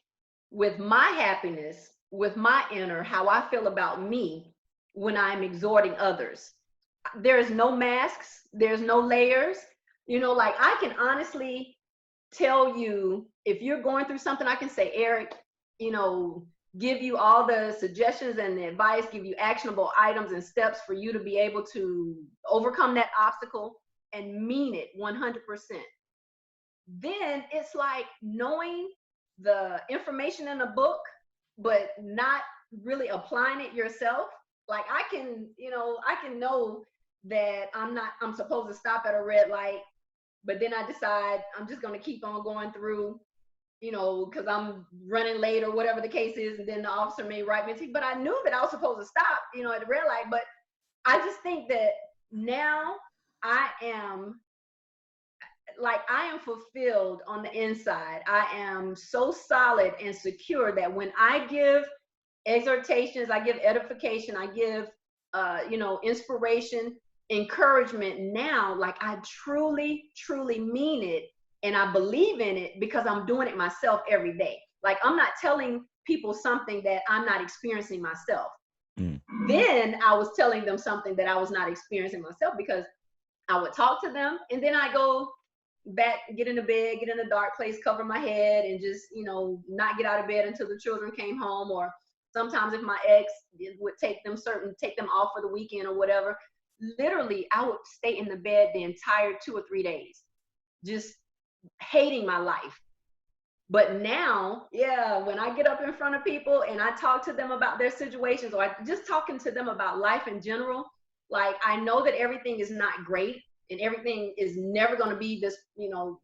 Speaker 2: with my happiness, with my inner, how I feel about me when I'm exhorting others. There's no masks, there's no layers. Like I can honestly tell you, if you're going through something, I can say, Eric, you know, give you all the suggestions and the advice, give you actionable items and steps for you to be able to overcome that obstacle, and mean it 100%. Then it's like knowing the information in a book, but not really applying it yourself. Like I can know that I'm supposed to stop at a red light, but then I decide I'm just going to keep on going through, because I'm running late or whatever the case is. And then the officer may write me a ticket, but I knew that I was supposed to stop, at the red light. But I just think that now I am I am fulfilled on the inside. I am so solid and secure that when I give exhortations, I give edification, I give, inspiration, encouragement, now, like I truly, truly mean it. And I believe in it because I'm doing it myself every day. Like I'm not telling people something that I'm not experiencing myself.
Speaker 1: Mm.
Speaker 2: Then I was telling them something that I was not experiencing myself, because I would talk to them and then I go back, get in the bed, get in a dark place, cover my head, and just, not get out of bed until the children came home. Or sometimes if my ex would take them off for the weekend or whatever, literally I would stay in the bed the entire 2 or 3 days, just hating my life. But now, yeah, when I get up in front of people and I talk to them about their situations, or I just talking to them about life in general, like I know that everything is not great and everything is never going to be this,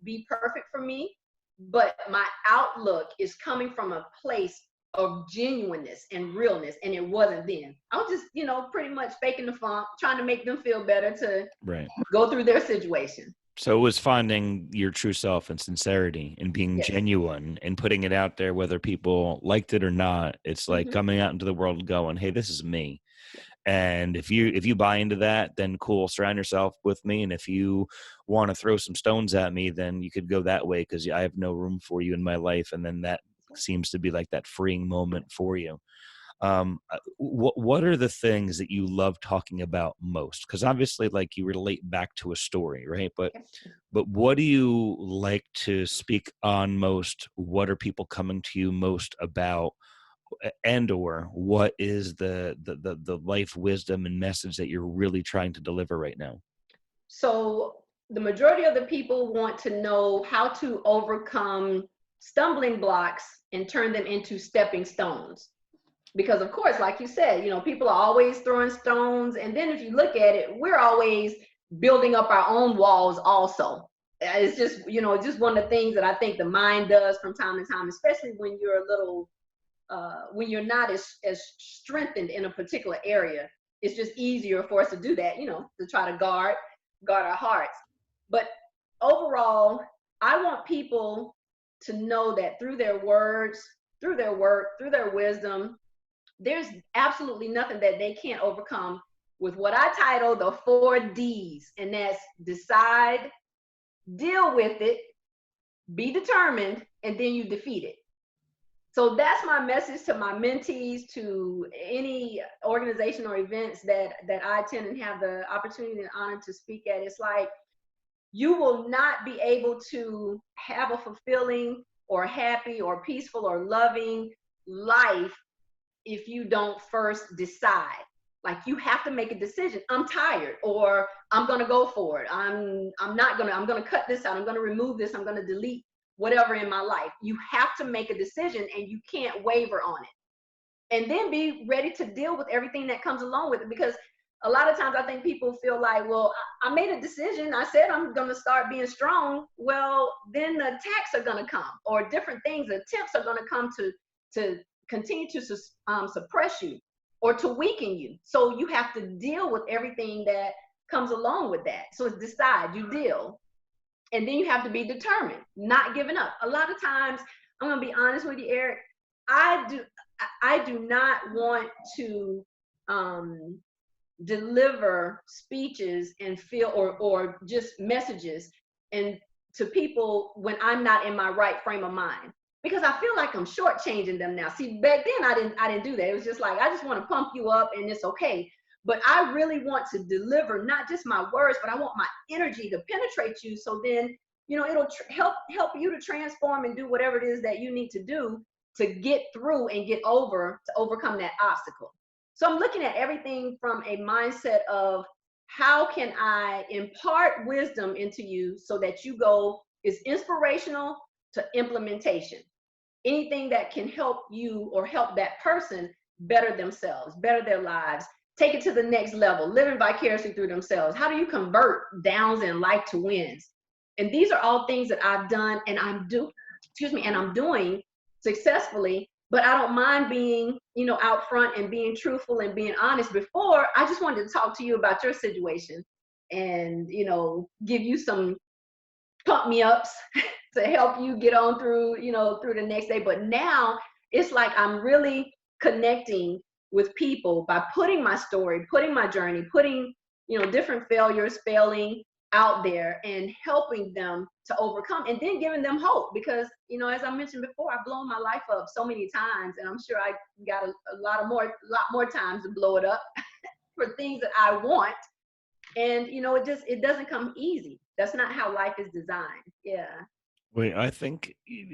Speaker 2: be perfect for me. But my outlook is coming from a place of genuineness and realness, and it wasn't then. I was just, pretty much faking the funk, trying to make them feel better to
Speaker 1: Right.
Speaker 2: go through their situation.
Speaker 1: So it was finding your true self and sincerity and being
Speaker 2: Yes.
Speaker 1: genuine and putting it out there, whether people liked it or not. It's like
Speaker 2: Hmm.
Speaker 1: coming out into the world and going, hey, this is me. And if you buy into that, then cool, surround yourself with me. And if you want to throw some stones at me, then you could go that way, because I have no room for you in my life. And then that seems to be like that freeing moment for you. What are the things that you love talking about most? Because obviously, like, you relate back to a story, right? But what do you like to speak on most? What are people coming to you most about? And or what is the life wisdom and message that you're really trying to deliver right now?
Speaker 2: So the majority of the people want to know how to overcome stumbling blocks and turn them into stepping stones. Because of course, like you said, people are always throwing stones. And then if you look at it, we're always building up our own walls also. It's just, just one of the things that I think the mind does from time to time, especially when you're a little when you're not as strengthened in a particular area. It's just easier for us to do that, to try to guard our hearts. But overall, I want people to know that through their words, through their work, through their wisdom, there's absolutely nothing that they can't overcome with what I title the 4 Ds. And that's decide, deal with it, be determined, and then you defeat it. So that's my message to my mentees, to any organization or events that I attend and have the opportunity and honor to speak at. It's like, you will not be able to have a fulfilling or happy or peaceful or loving life if you don't first decide. Like, you have to make a decision. I'm tired, or I'm gonna go for it. I'm gonna cut this out. I'm gonna remove this. I'm gonna delete whatever in my life. You have to make a decision, and you can't waver on it. And then be ready to deal with everything that comes along with it. Because a lot of times I think people feel like, well, I made a decision. I said I'm gonna start being strong. Well, then the attacks are gonna come, or different things, attempts are gonna come to continue to suppress you or to weaken you. So you have to deal with everything that comes along with that. So it's decide, you deal, and then you have to be determined, not giving up. A lot of times, I'm gonna be honest with you, Eric, I do not want to deliver speeches and feel, or just messages and to people when I'm not in my right frame of mind, because I feel like I'm shortchanging them now. See, back then I didn't do that. It was just like, I just want to pump you up and it's okay. But I really want to deliver not just my words, but I want my energy to penetrate you. So then, it'll help you to transform and do whatever it is that you need to do to get through and get over, to overcome that obstacle. So I'm looking at everything from a mindset of, how can I impart wisdom into you so that you go is inspirational to implementation. Anything that can help you or help that person better themselves, better their lives, take it to the next level, living vicariously through themselves. How do you convert downs in life to wins? And these are all things that I've done and I'm doing successfully. But I don't mind being, out front and being truthful and being honest. Before, I just wanted to talk to you about your situation and, give you some pump me ups to help you get on through, through the next day. But now it's like I'm really connecting with people by putting my story, putting my journey, putting, different failures, failing out there and helping them to overcome, and then giving them hope. Because, as I mentioned before, I've blown my life up so many times, and I'm sure I got a lot more times to blow it up for things that I want. And, it doesn't come easy. That's not how life is designed. Yeah.
Speaker 1: Wait, I think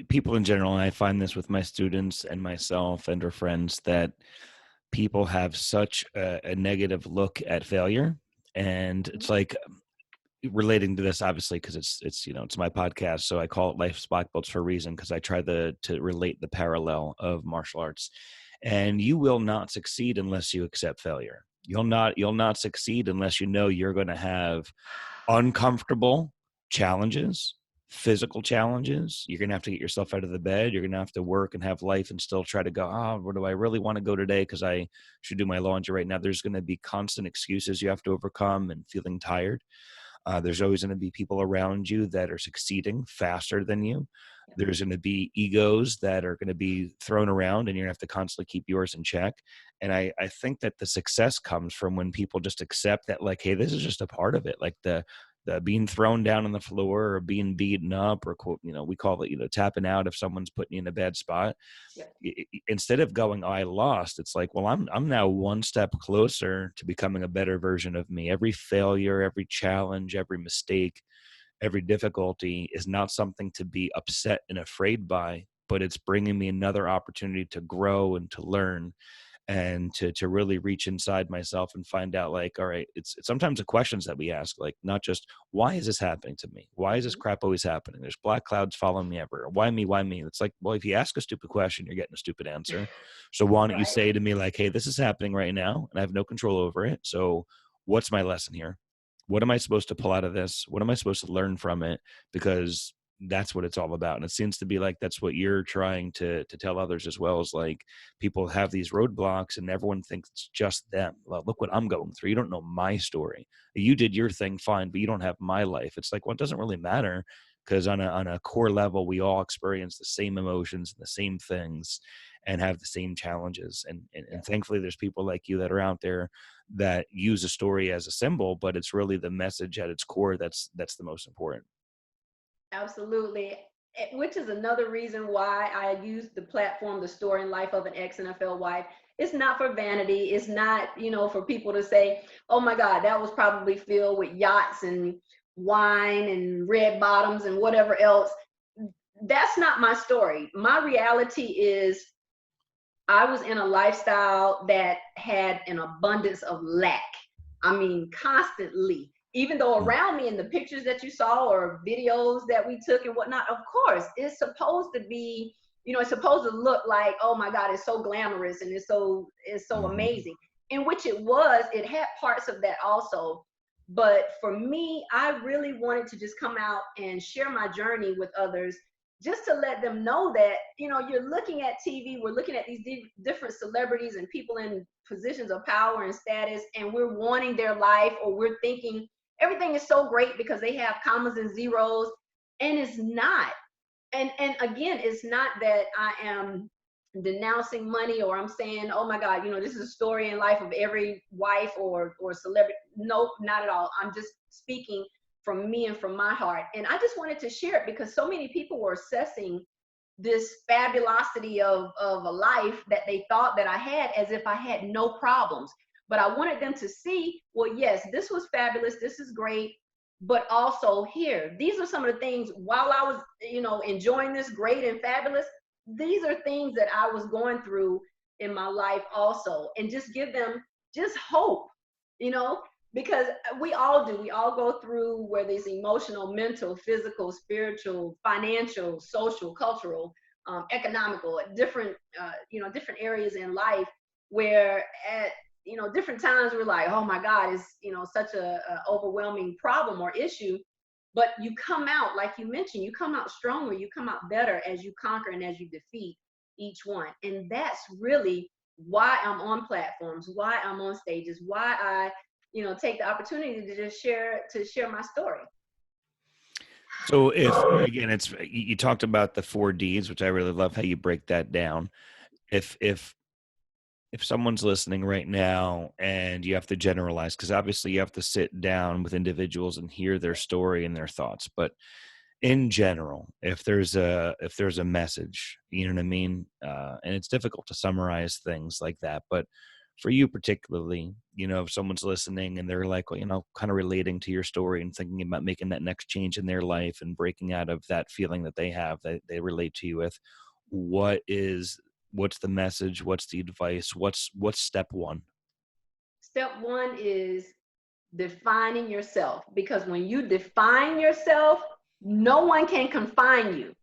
Speaker 1: people in general, and I find this with my students and myself and our friends, that people have such a negative look at failure. And
Speaker 2: Mhm.
Speaker 1: it's like, relating to this, obviously, because it's my podcast, so I call it Life's Black Belts for a reason, because I try to relate the parallel of martial arts. And you will not succeed unless you accept failure. You'll not succeed unless you know you're going to have uncomfortable challenges, physical challenges. You're going to have to get yourself out of the bed. You're going to have to work and have life and still try to go, where do I really want to go today? Because I should do my laundry right now. There's going to be constant excuses you have to overcome and feeling tired. There's always going to be people around you that are succeeding faster than you. There's going to be egos that are going to be thrown around, and you're going to have to constantly keep yours in check. And I think that the success comes from when people just accept that, like, hey, this is just a part of it. Like the being thrown down on the floor or being beaten up, or quote, we call it, tapping out if someone's putting you in a bad spot.
Speaker 2: Yeah.
Speaker 1: Instead of going, oh, I lost, it's like, well, I'm now one step closer to becoming a better version of me. Every failure, every challenge, every mistake, every difficulty is not something to be upset and afraid by, but it's bringing me another opportunity to grow and to learn, and to really reach inside myself and find out, like, all right, it's sometimes the questions that we ask, like, not just, why is this happening to me? Why is this
Speaker 2: Mhm.
Speaker 1: crap always happening? There's black clouds following me everywhere. Why me? Why me? It's like, well, if you ask a stupid question, you're getting a stupid answer. So why don't you
Speaker 2: Right.
Speaker 1: say to me, like, hey, this is happening right now and I have no control over it. So what's my lesson here? What am I supposed to pull out of this? What am I supposed to learn from it? Because that's what it's all about. And it seems to be like that's what you're trying to tell others as well, is like, people have these roadblocks and everyone thinks it's just them. Well, look what I'm going through. You don't know my story. You did your thing fine, but you don't have my life. It's like, well, it doesn't really matter, because on a core level, we all experience the same emotions and the same things and have the same challenges. And thankfully there's people like you that are out there that use a story as a symbol, but it's really the message at its core that's the most important.
Speaker 2: Absolutely. Which is another reason why I use the platform, The Story and Life of an Ex-NFL Wife. It's not for vanity. It's not, for people to say, oh my God, that was probably filled with yachts and wine and red bottoms and whatever else. That's not my story. My reality is I was in a lifestyle that had an abundance of lack. I mean, constantly. Even though
Speaker 1: Mm.
Speaker 2: around me in the pictures that you saw or videos that we took and whatnot, of course, it's supposed to be, it's supposed to look like, oh my God, it's so glamorous and it's so
Speaker 1: Mhm.
Speaker 2: amazing. In which it was, it had parts of that also. But for me, I really wanted to just come out and share my journey with others, just to let them know that, you're looking at TV, we're looking at these different celebrities and people in positions of power and status, and we're wanting their life, or we're thinking everything is so great because they have commas and zeros, and it's not. And again, it's not that I am denouncing money, or I'm saying, oh my God, this is a story in life of every wife or celebrity. Nope, not at all. I'm just speaking from me and from my heart. And I just wanted to share it because so many people were assessing this fabulosity of a life that they thought that I had, as if I had no problems. But I wanted them to see, well, yes, this was fabulous. This is great. But also here, these are some of the things while I was, enjoying this great and fabulous, these are things that I was going through in my life also. And just give them just hope, you know, because we all do. We all go through, whether it's emotional, mental, physical, spiritual, financial, social, cultural, economical, different, different areas in life, where at different times we're like, oh my God, it's such a overwhelming problem or issue. But you come out, like you mentioned, you come out stronger, you come out better as you conquer and as you defeat each one. And that's really why I'm on platforms, why I'm on stages, why I take the opportunity to just share my story.
Speaker 1: So if, again, it's, you talked about the 4 Ds, which I really love how you break that down. If someone's listening right now, and you have to generalize, because obviously you have to sit down with individuals and hear their story and their thoughts, but in general, if there's a message, you know what I mean, and it's difficult to summarize things like that, but for you particularly, if someone's listening and they're like, well, kind of relating to your story and thinking about making that next change in their life and breaking out of that feeling that they have that they relate to you with, what's the message? What's the advice? What's step one?
Speaker 2: Step one is defining yourself, because when you define yourself, no one can confine you.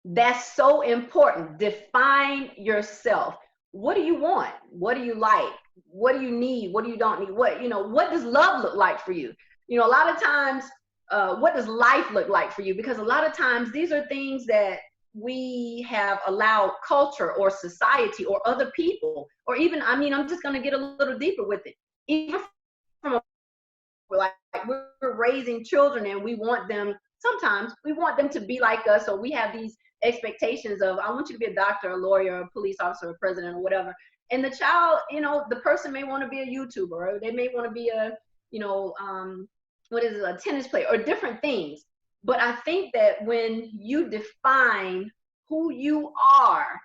Speaker 2: That's so important. Define yourself. What do you want? What do you like? What do you need? What do you don't need? What does love look like for you? A lot of times, what does life look like for you? Because a lot of times these are things that we have allowed culture or society or other people, or even, I mean, I'm just going to get a little deeper with it. Even from a, like we're raising children and we want them, sometimes we want them to be like us, or we have these expectations of, I want you to be a doctor, a lawyer, a police officer, a president, or whatever. And the child, the person may want to be a YouTuber, or they may want to be a, what is it, a tennis player, or different things. But I think that when you define who you are,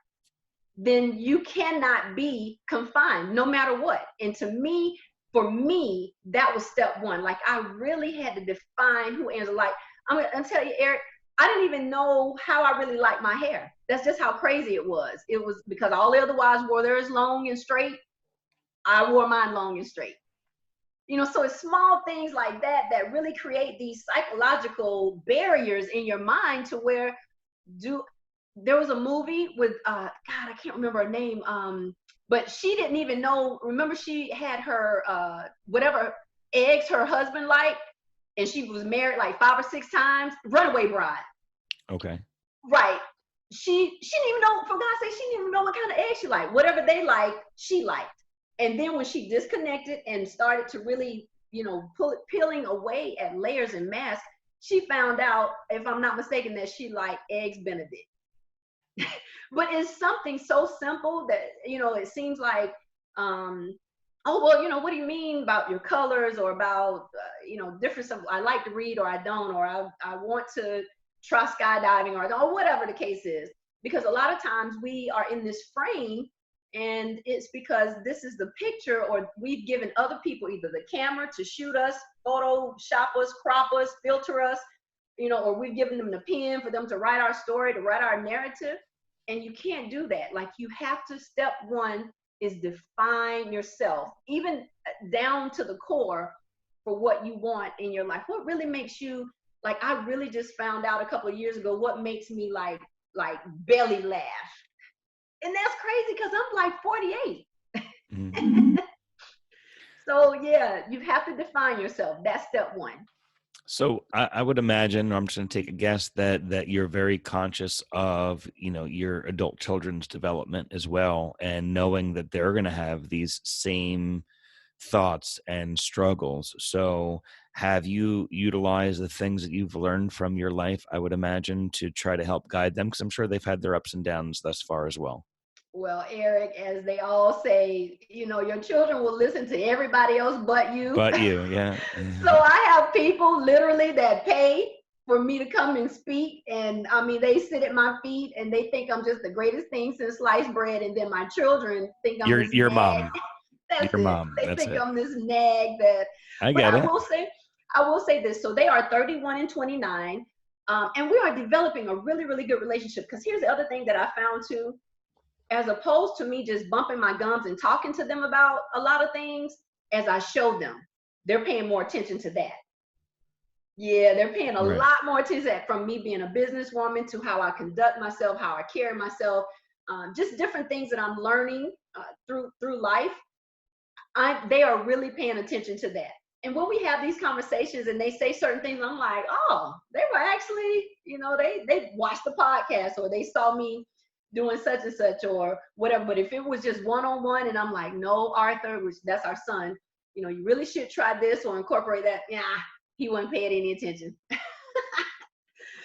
Speaker 2: then you cannot be confined no matter what. And to me, for me, that was step one. Like, I really had to define who Angela, like, I'm gonna tell you, Eric, I didn't even know how I really liked my hair. That's just how crazy it was. It was because all the other wives wore theirs long and straight. I wore mine long and straight. So it's small things like that that really create these psychological barriers in your mind to where there was a movie with God, I can't remember her name, but she didn't even know. Remember, she had her whatever eggs her husband liked, and she was married like 5 or 6 times. Runaway Bride.
Speaker 1: Okay.
Speaker 2: Right. She didn't even know, for God's sake, she didn't even know what kind of eggs she liked. Whatever they liked, she liked. And then when she disconnected and started to really, peeling away at layers and masks, she found out, if I'm not mistaken, that she liked eggs Benedict. But it's something so simple that, it seems like, oh, well, what do you mean about your colors, or about, different stuff? I like to read, or I don't, or I want to try skydiving, or whatever the case is. Because a lot of times we are in this frame, and it's because this is the picture, or we've given other people either the camera to shoot us, Photoshop us, crop us, filter us, or we've given them the pen for them to write our story, to write our narrative. And you can't do that. Like, you have to, step one is define yourself, even down to the core, for what you want in your life. What really makes you, like, I really just found out a couple of years ago what makes me like belly laugh. And that's crazy because I'm like 48.
Speaker 1: Mm-hmm.
Speaker 2: So yeah, you have to define yourself. That's step one.
Speaker 1: So I would imagine, or I'm just going to take a guess, that you're very conscious of, your adult children's development as well, and knowing that they're going to have these same thoughts and struggles. So have you utilized the things that you've learned from your life, I would imagine, to try to help guide them? Because I'm sure they've had their ups and downs thus far as well.
Speaker 2: Well, Eric, as they all say, your children will listen to everybody else but you.
Speaker 1: But you, yeah.
Speaker 2: So I have people literally that pay for me to come and speak. And I mean, they sit at my feet and they think I'm just the greatest thing since sliced bread. And then my children think I'm this
Speaker 1: Your
Speaker 2: nag.
Speaker 1: mom.
Speaker 2: That's
Speaker 1: Your
Speaker 2: it.
Speaker 1: mom.
Speaker 2: They
Speaker 1: That's
Speaker 2: think
Speaker 1: it.
Speaker 2: I'm this nag that,
Speaker 1: I
Speaker 2: but
Speaker 1: get it.
Speaker 2: I will say this. So they are 31 and 29. And we are developing a really, really good relationship. Because here's the other thing that I found too. As opposed to me just bumping my gums and talking to them about a lot of things, as I show them, they're paying more attention to that. Yeah, they're paying a
Speaker 1: Right.
Speaker 2: lot more attention to that, from me being a businesswoman to how I conduct myself, how I carry myself, just different things that I'm learning through life. They are really paying attention to that. And when we have these conversations and they say certain things, I'm like, oh, they were actually, they watched the podcast, or they saw me doing such and such, or whatever. But if it was just one-on-one, and I'm like, no, Arthur, which that's our son, you really should try this or incorporate that. Yeah, he wasn't paying any attention.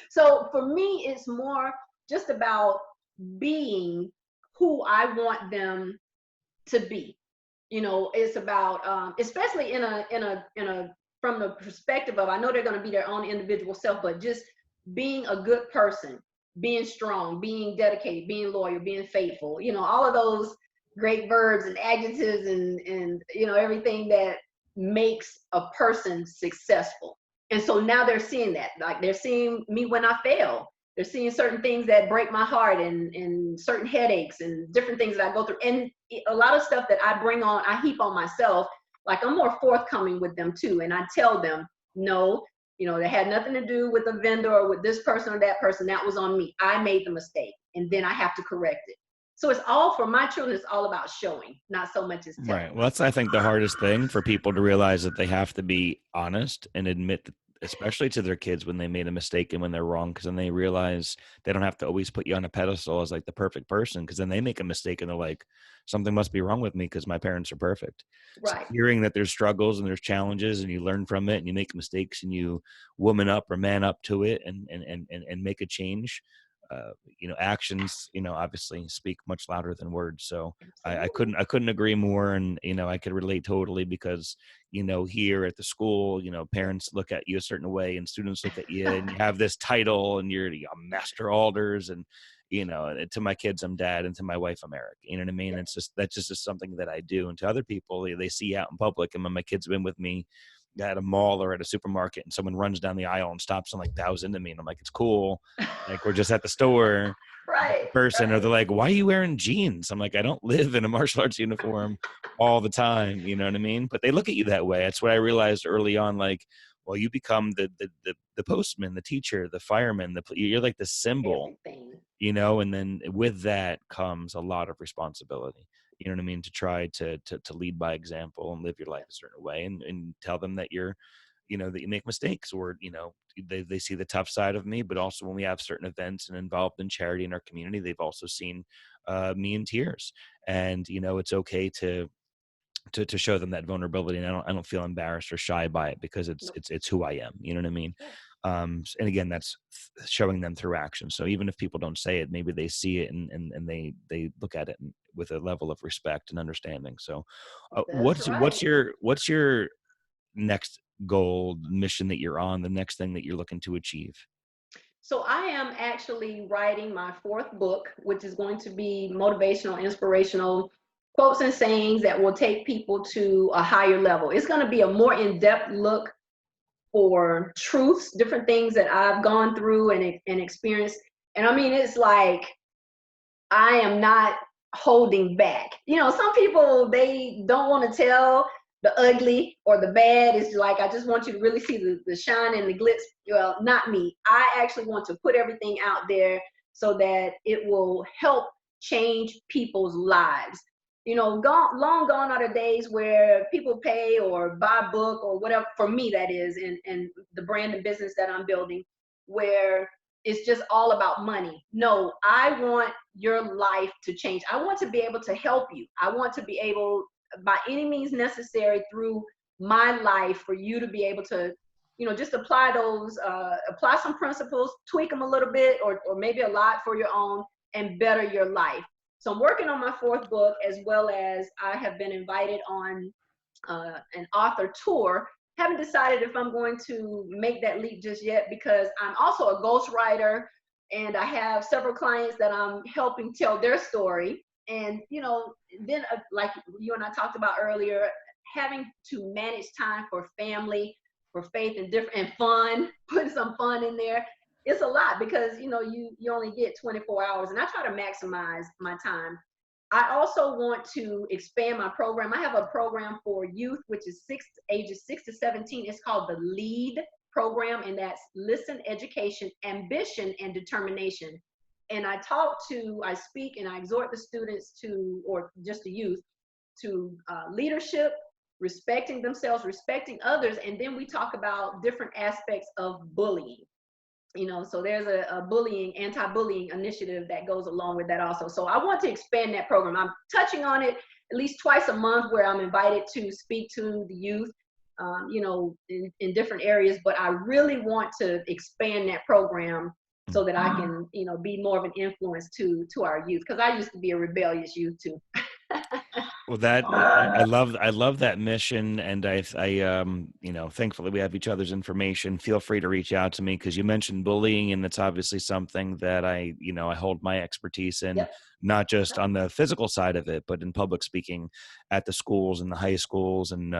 Speaker 2: So for me, it's more just about being who I want them to be. It's about, especially in a from the perspective of, I know they're going to be their own individual self, but just being a good person, being strong, being dedicated, being loyal, being faithful, all of those great verbs and adjectives, and everything that makes a person successful. And so now they're seeing that, like, they're seeing me when I fail. They're seeing certain things that break my heart, and certain headaches and different things that I go through. And a lot of stuff that I bring on, I heap on myself. Like, I'm more forthcoming with them too. And I tell them, no, they had nothing to do with the vendor or with this person or that person. That was on me. I made the mistake, and then I have to correct it. So it's all, for my children, it's all about showing, not so much as telling.
Speaker 1: Right. Well, that's, I think, the hardest thing for people to realize, that they have to be honest and admit especially to their kids when they made a mistake and when they're wrong, because then they realize they don't have to always put you on a pedestal as like the perfect person, because then they make a mistake and they're like, something must be wrong with me because my parents are perfect. So
Speaker 2: Right.
Speaker 1: hearing that there's struggles and there's challenges and you learn from it and you make mistakes and you woman up or man up to it and make a change. Actions, obviously speak much louder than words. So I
Speaker 2: Absolutely.
Speaker 1: couldn't agree more. And, I could relate totally because, here at the school,
Speaker 2: Yeah.
Speaker 1: parents look at you a certain way and students look at you and you have this title and you're a master Alders and, and to my kids, I'm dad, and to my wife, I'm Eric. You know what I mean?
Speaker 2: Yeah.
Speaker 1: That's just something that I do. And to other people, they see out in public. And when my kids have been with me at a mall or at a supermarket and someone runs down the aisle and stops and like bows into me and I'm like, it's cool. Like we're just at the store
Speaker 2: Right.
Speaker 1: person, or
Speaker 2: Right.
Speaker 1: they're like, why are you wearing jeans? I'm like, I don't live in a martial arts uniform all the time. You know what I mean? But they look at you that way. That's what I realized early on. Like, well, you become the postman, the teacher, the fireman, you're like the symbol,
Speaker 2: Everything.
Speaker 1: and then with that comes a lot of responsibility. You know what I mean? To try to lead by example and live your life
Speaker 2: Yep.
Speaker 1: a certain way and tell them that that you make mistakes, or, they see the tough side of me, but also when we have certain events and involved in charity in our community, they've also seen me in tears. And, it's okay to show them that vulnerability. And I don't feel embarrassed or shy by it because it's,
Speaker 2: Nope.
Speaker 1: it's, it's who I am. You know what I mean?
Speaker 2: Yeah.
Speaker 1: And again, that's showing them through action. So even if people don't say it, maybe they see it and they look at it with a level of respect and understanding. So
Speaker 2: That's
Speaker 1: what's,
Speaker 2: right.
Speaker 1: what's your next goal, mission that you're on, the next thing that you're looking to achieve?
Speaker 2: So I am actually writing my fourth book, which is going to be motivational, inspirational quotes and sayings that will take people to a higher level. It's going to be a more in-depth look for truths, different things that I've gone through and experienced. And I mean, it's like I am not holding back. Some people, they don't want to tell the ugly or the bad. It's like, I just want you to really see the shine and the glitz. Well, not me. I actually want to put everything out there so that it will help change people's lives. Long gone are the days where people pay or buy a book or whatever, for me, that is, and the brand and business that I'm building, where it's just all about money. No, I want your life to change. I want to be able to help you. I want to be able, by any means necessary, through my life, for you to be able to, just apply some principles, tweak them a little bit, or maybe a lot for your own, and better your life. So I'm working on my fourth book, as well as I have been invited on an author tour. Haven't decided if I'm going to make that leap just yet, because I'm also a ghostwriter and I have several clients that I'm helping tell their story. And, then like you and I talked about earlier, having to manage time for family, for faith, and different and fun, putting some fun in there. It's a lot because, you only get 24 hours, and I try to maximize my time. I also want to expand my program. I have a program for youth, which is ages 6 to 17. It's called the LEAD program, and that's listen, education, ambition, and determination. And I speak, and I exhort the students to, or just the youth, to leadership, respecting themselves, respecting others, and then we talk about different aspects of bullying. So there's a bullying, anti-bullying initiative that goes along with that also. So I want to expand that program. I'm touching on it at least twice a month, where I'm invited to speak to the youth, in different areas, but I really want to expand that program so that I can, be more of an influence to our youth, because I used to be a rebellious youth too.
Speaker 1: Well, I love that mission, and thankfully we have each other's information. Feel free to reach out to me because you mentioned bullying, and it's obviously something that I hold my expertise in,
Speaker 2: Yep.
Speaker 1: not just on the physical side of it, but in public speaking at the schools and the high schools and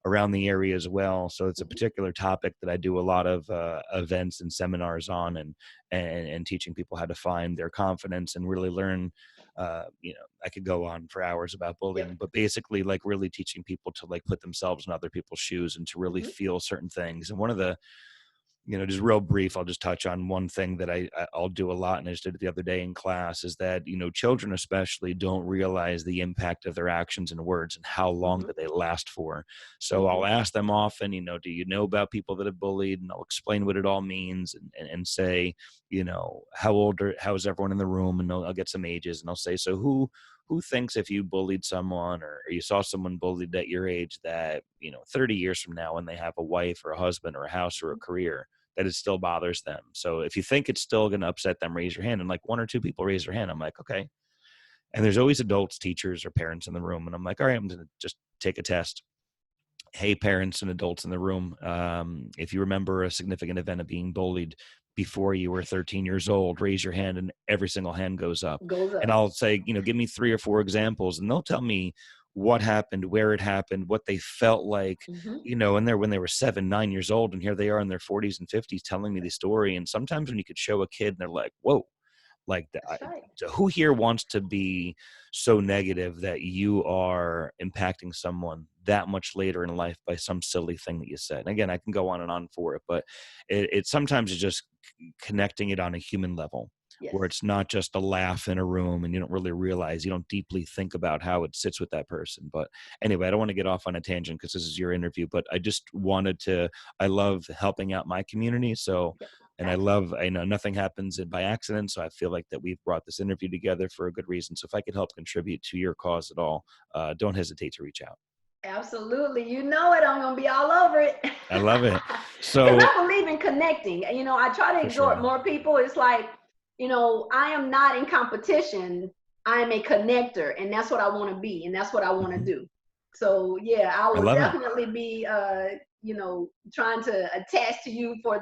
Speaker 1: around the area as well. So it's a
Speaker 2: Mhm.
Speaker 1: particular topic that I do a lot of events and seminars on, and teaching people how to find their confidence and really learn. I could go on for hours about
Speaker 2: Yep.
Speaker 1: bullying, but basically like really teaching people to like put themselves in other people's shoes and to really
Speaker 2: Mhm.
Speaker 1: feel certain things. And one of the Just real brief, I'll just touch on one thing that I'll do a lot, and I just did it the other day in class, is that, children especially don't realize the impact of their actions and words and how long
Speaker 2: Mhm,
Speaker 1: that they last for. So I'll
Speaker 2: mhm.
Speaker 1: ask them often, do you know about people that have bullied? And I'll explain what it all means, and say, how's everyone in the room? And I'll get some ages, and I'll say, so who thinks if you bullied someone, or you saw someone bullied at your age, that 30 years from now, when they have a wife or a husband or a house or a career, that it still bothers them? So if you think it's still going to upset them, raise your hand. And like one or two people raise their hand. I'm like, okay. And there's always adults, teachers, or parents in the room. And I'm like, all right, I'm going to just take a test. Hey, parents and adults in the room, if you remember a significant event of being bullied before you were 13 years old, raise your hand, and every single hand goes up.
Speaker 2: Goes
Speaker 1: And
Speaker 2: up.
Speaker 1: I'll say, give me 3 or 4 examples, and they'll tell me what happened, where it happened, what they felt like,
Speaker 2: Mhm.
Speaker 1: and when they were 7, 9 years old, and here they are in their 40s and 50s telling me the story. And sometimes when you could show a kid and they're like, whoa, like
Speaker 2: That's right.
Speaker 1: so who here wants to be so negative that you are impacting someone that much later in life by some silly thing that you said? And again, I can go on and on for it, but it sometimes is just connecting it on a human level,
Speaker 2: Yes.
Speaker 1: where it's not just a laugh in a room and you don't really realize, you don't deeply think about how it sits with that person. But anyway, I don't want to get off on a tangent because this is your interview, but I just wanted to, I love helping out my community. So,
Speaker 2: Yep.
Speaker 1: and
Speaker 2: Absolutely.
Speaker 1: I know nothing happens by accident. So I feel like that we've brought this interview together for a good reason. So if I could help contribute to your cause at all, don't hesitate to reach out.
Speaker 2: Absolutely. You know it. I'm going to be all over it.
Speaker 1: I love it.
Speaker 2: Because
Speaker 1: So
Speaker 2: I believe in connecting. I try to
Speaker 1: for
Speaker 2: exhort
Speaker 1: sure.
Speaker 2: more people. It's like, I am not in competition. I am a connector. And that's what I want to be. And that's what I want to
Speaker 1: Mhm.
Speaker 2: do. So, yeah, I
Speaker 1: I
Speaker 2: will
Speaker 1: love it.
Speaker 2: definitely be, trying to attach to you for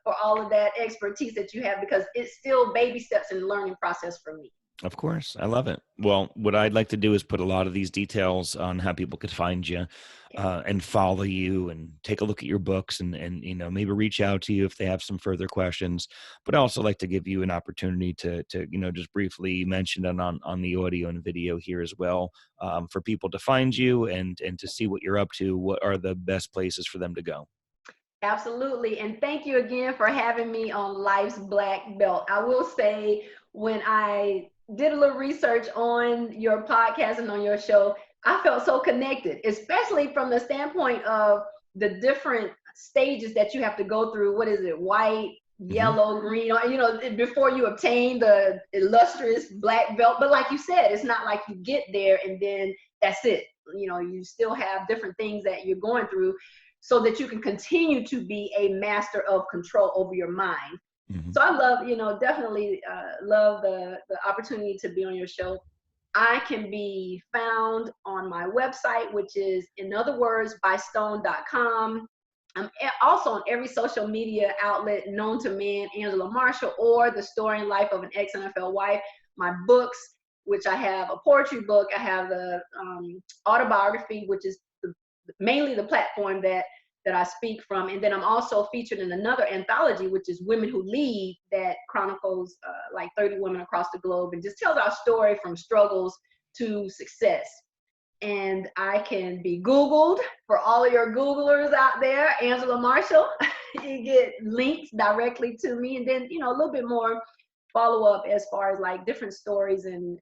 Speaker 2: for all of that expertise that you have, because it's still baby steps in the learning process for me.
Speaker 1: Of course. I love it. Well, what I'd like to do is put a lot of these details on how people could find you,
Speaker 2: Okay.
Speaker 1: and follow you, and take a look at your books, and maybe reach out to you if they have some further questions. But I also like to give you an opportunity to just briefly mention it on the audio and video here as well, for people to find you and to see what you're up to. What are the best places for them to go?
Speaker 2: Absolutely. And thank you again for having me on Life's Black Belt. I will say, when I did a little research on your podcast and on your show, I felt so connected, especially from the standpoint of the different stages that you have to go through. What is it? White,
Speaker 1: Hmm.
Speaker 2: yellow, green, before you obtain the illustrious black belt. But like you said, it's not like you get there and then that's it. You still have different things that you're going through, so that you can continue to be a master of control over your mind.
Speaker 1: Hmm.
Speaker 2: So I love, definitely love the opportunity to be on your show. I can be found on my website, which is, in other words, bystone.com. I'm also on every social media outlet known to man, Angela Marshall, or The Story and Life of an Ex-NFL Wife. My books, which I have a poetry book, I have the autobiography, which is mainly the platform that I speak from. And then I'm also featured in another anthology, which is Women Who Lead, that chronicles like 30 women across the globe and just tells our story from struggles to success. And I can be Googled for all of your Googlers out there, Angela Marshall. You get links directly to me, and then a little bit more follow up as far as like different stories and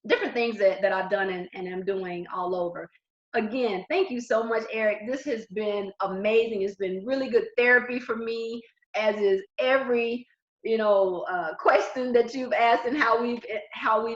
Speaker 2: different things that I've done and am doing all over. Again, thank you so much, Eric. This has been amazing. It's been really good therapy for me, as is every question that you've asked and how we've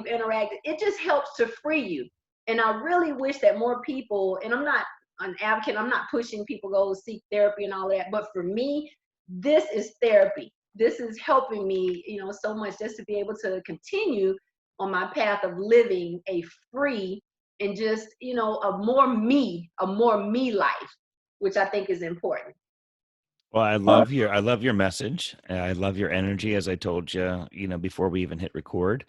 Speaker 2: interacted. It just helps to free you. And I really wish that more people, and I'm not an advocate, I'm not pushing people go seek therapy and all that, but for me, this is therapy. This is helping me, so much, just to be able to continue on my path of living a free and just, a more me life, which I think is important.
Speaker 1: Well, I love your message. I love your energy, as I told you, before we even hit record,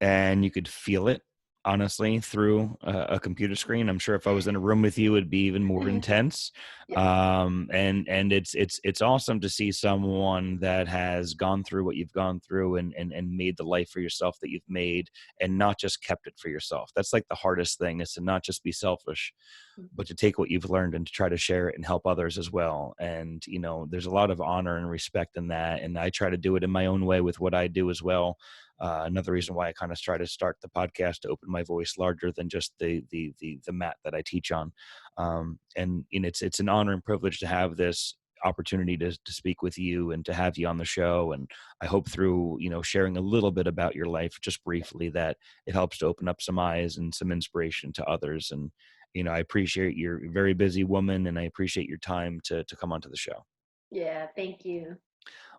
Speaker 1: and you could feel it. honestly, through a computer screen. I'm sure if I was in a room with you, it'd be even more intense.
Speaker 2: Yes.
Speaker 1: And it's awesome to see someone that has gone through what you've gone through and made the life for yourself that you've made, and not just kept it for yourself. That's like the hardest thing, is to not just be selfish, but to take what you've learned and to try to share it and help others as well. And, there's a lot of honor and respect in that. And I try to do it in my own way with what I do as well. Another reason why I kind of try to start the podcast to open my voice larger than just the mat that I teach on. And it's an honor and privilege to have this opportunity to speak with you and to have you on the show. And I hope through, sharing a little bit about your life just briefly, that it helps to open up some eyes and some inspiration to others. And I appreciate, you're a very busy woman, and I appreciate your time to come onto the show.
Speaker 2: Yeah, thank you.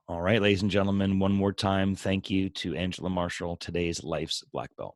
Speaker 1: All right, ladies and gentlemen, one more time, thank you to Angela Marshall, today's Life's Black Belt.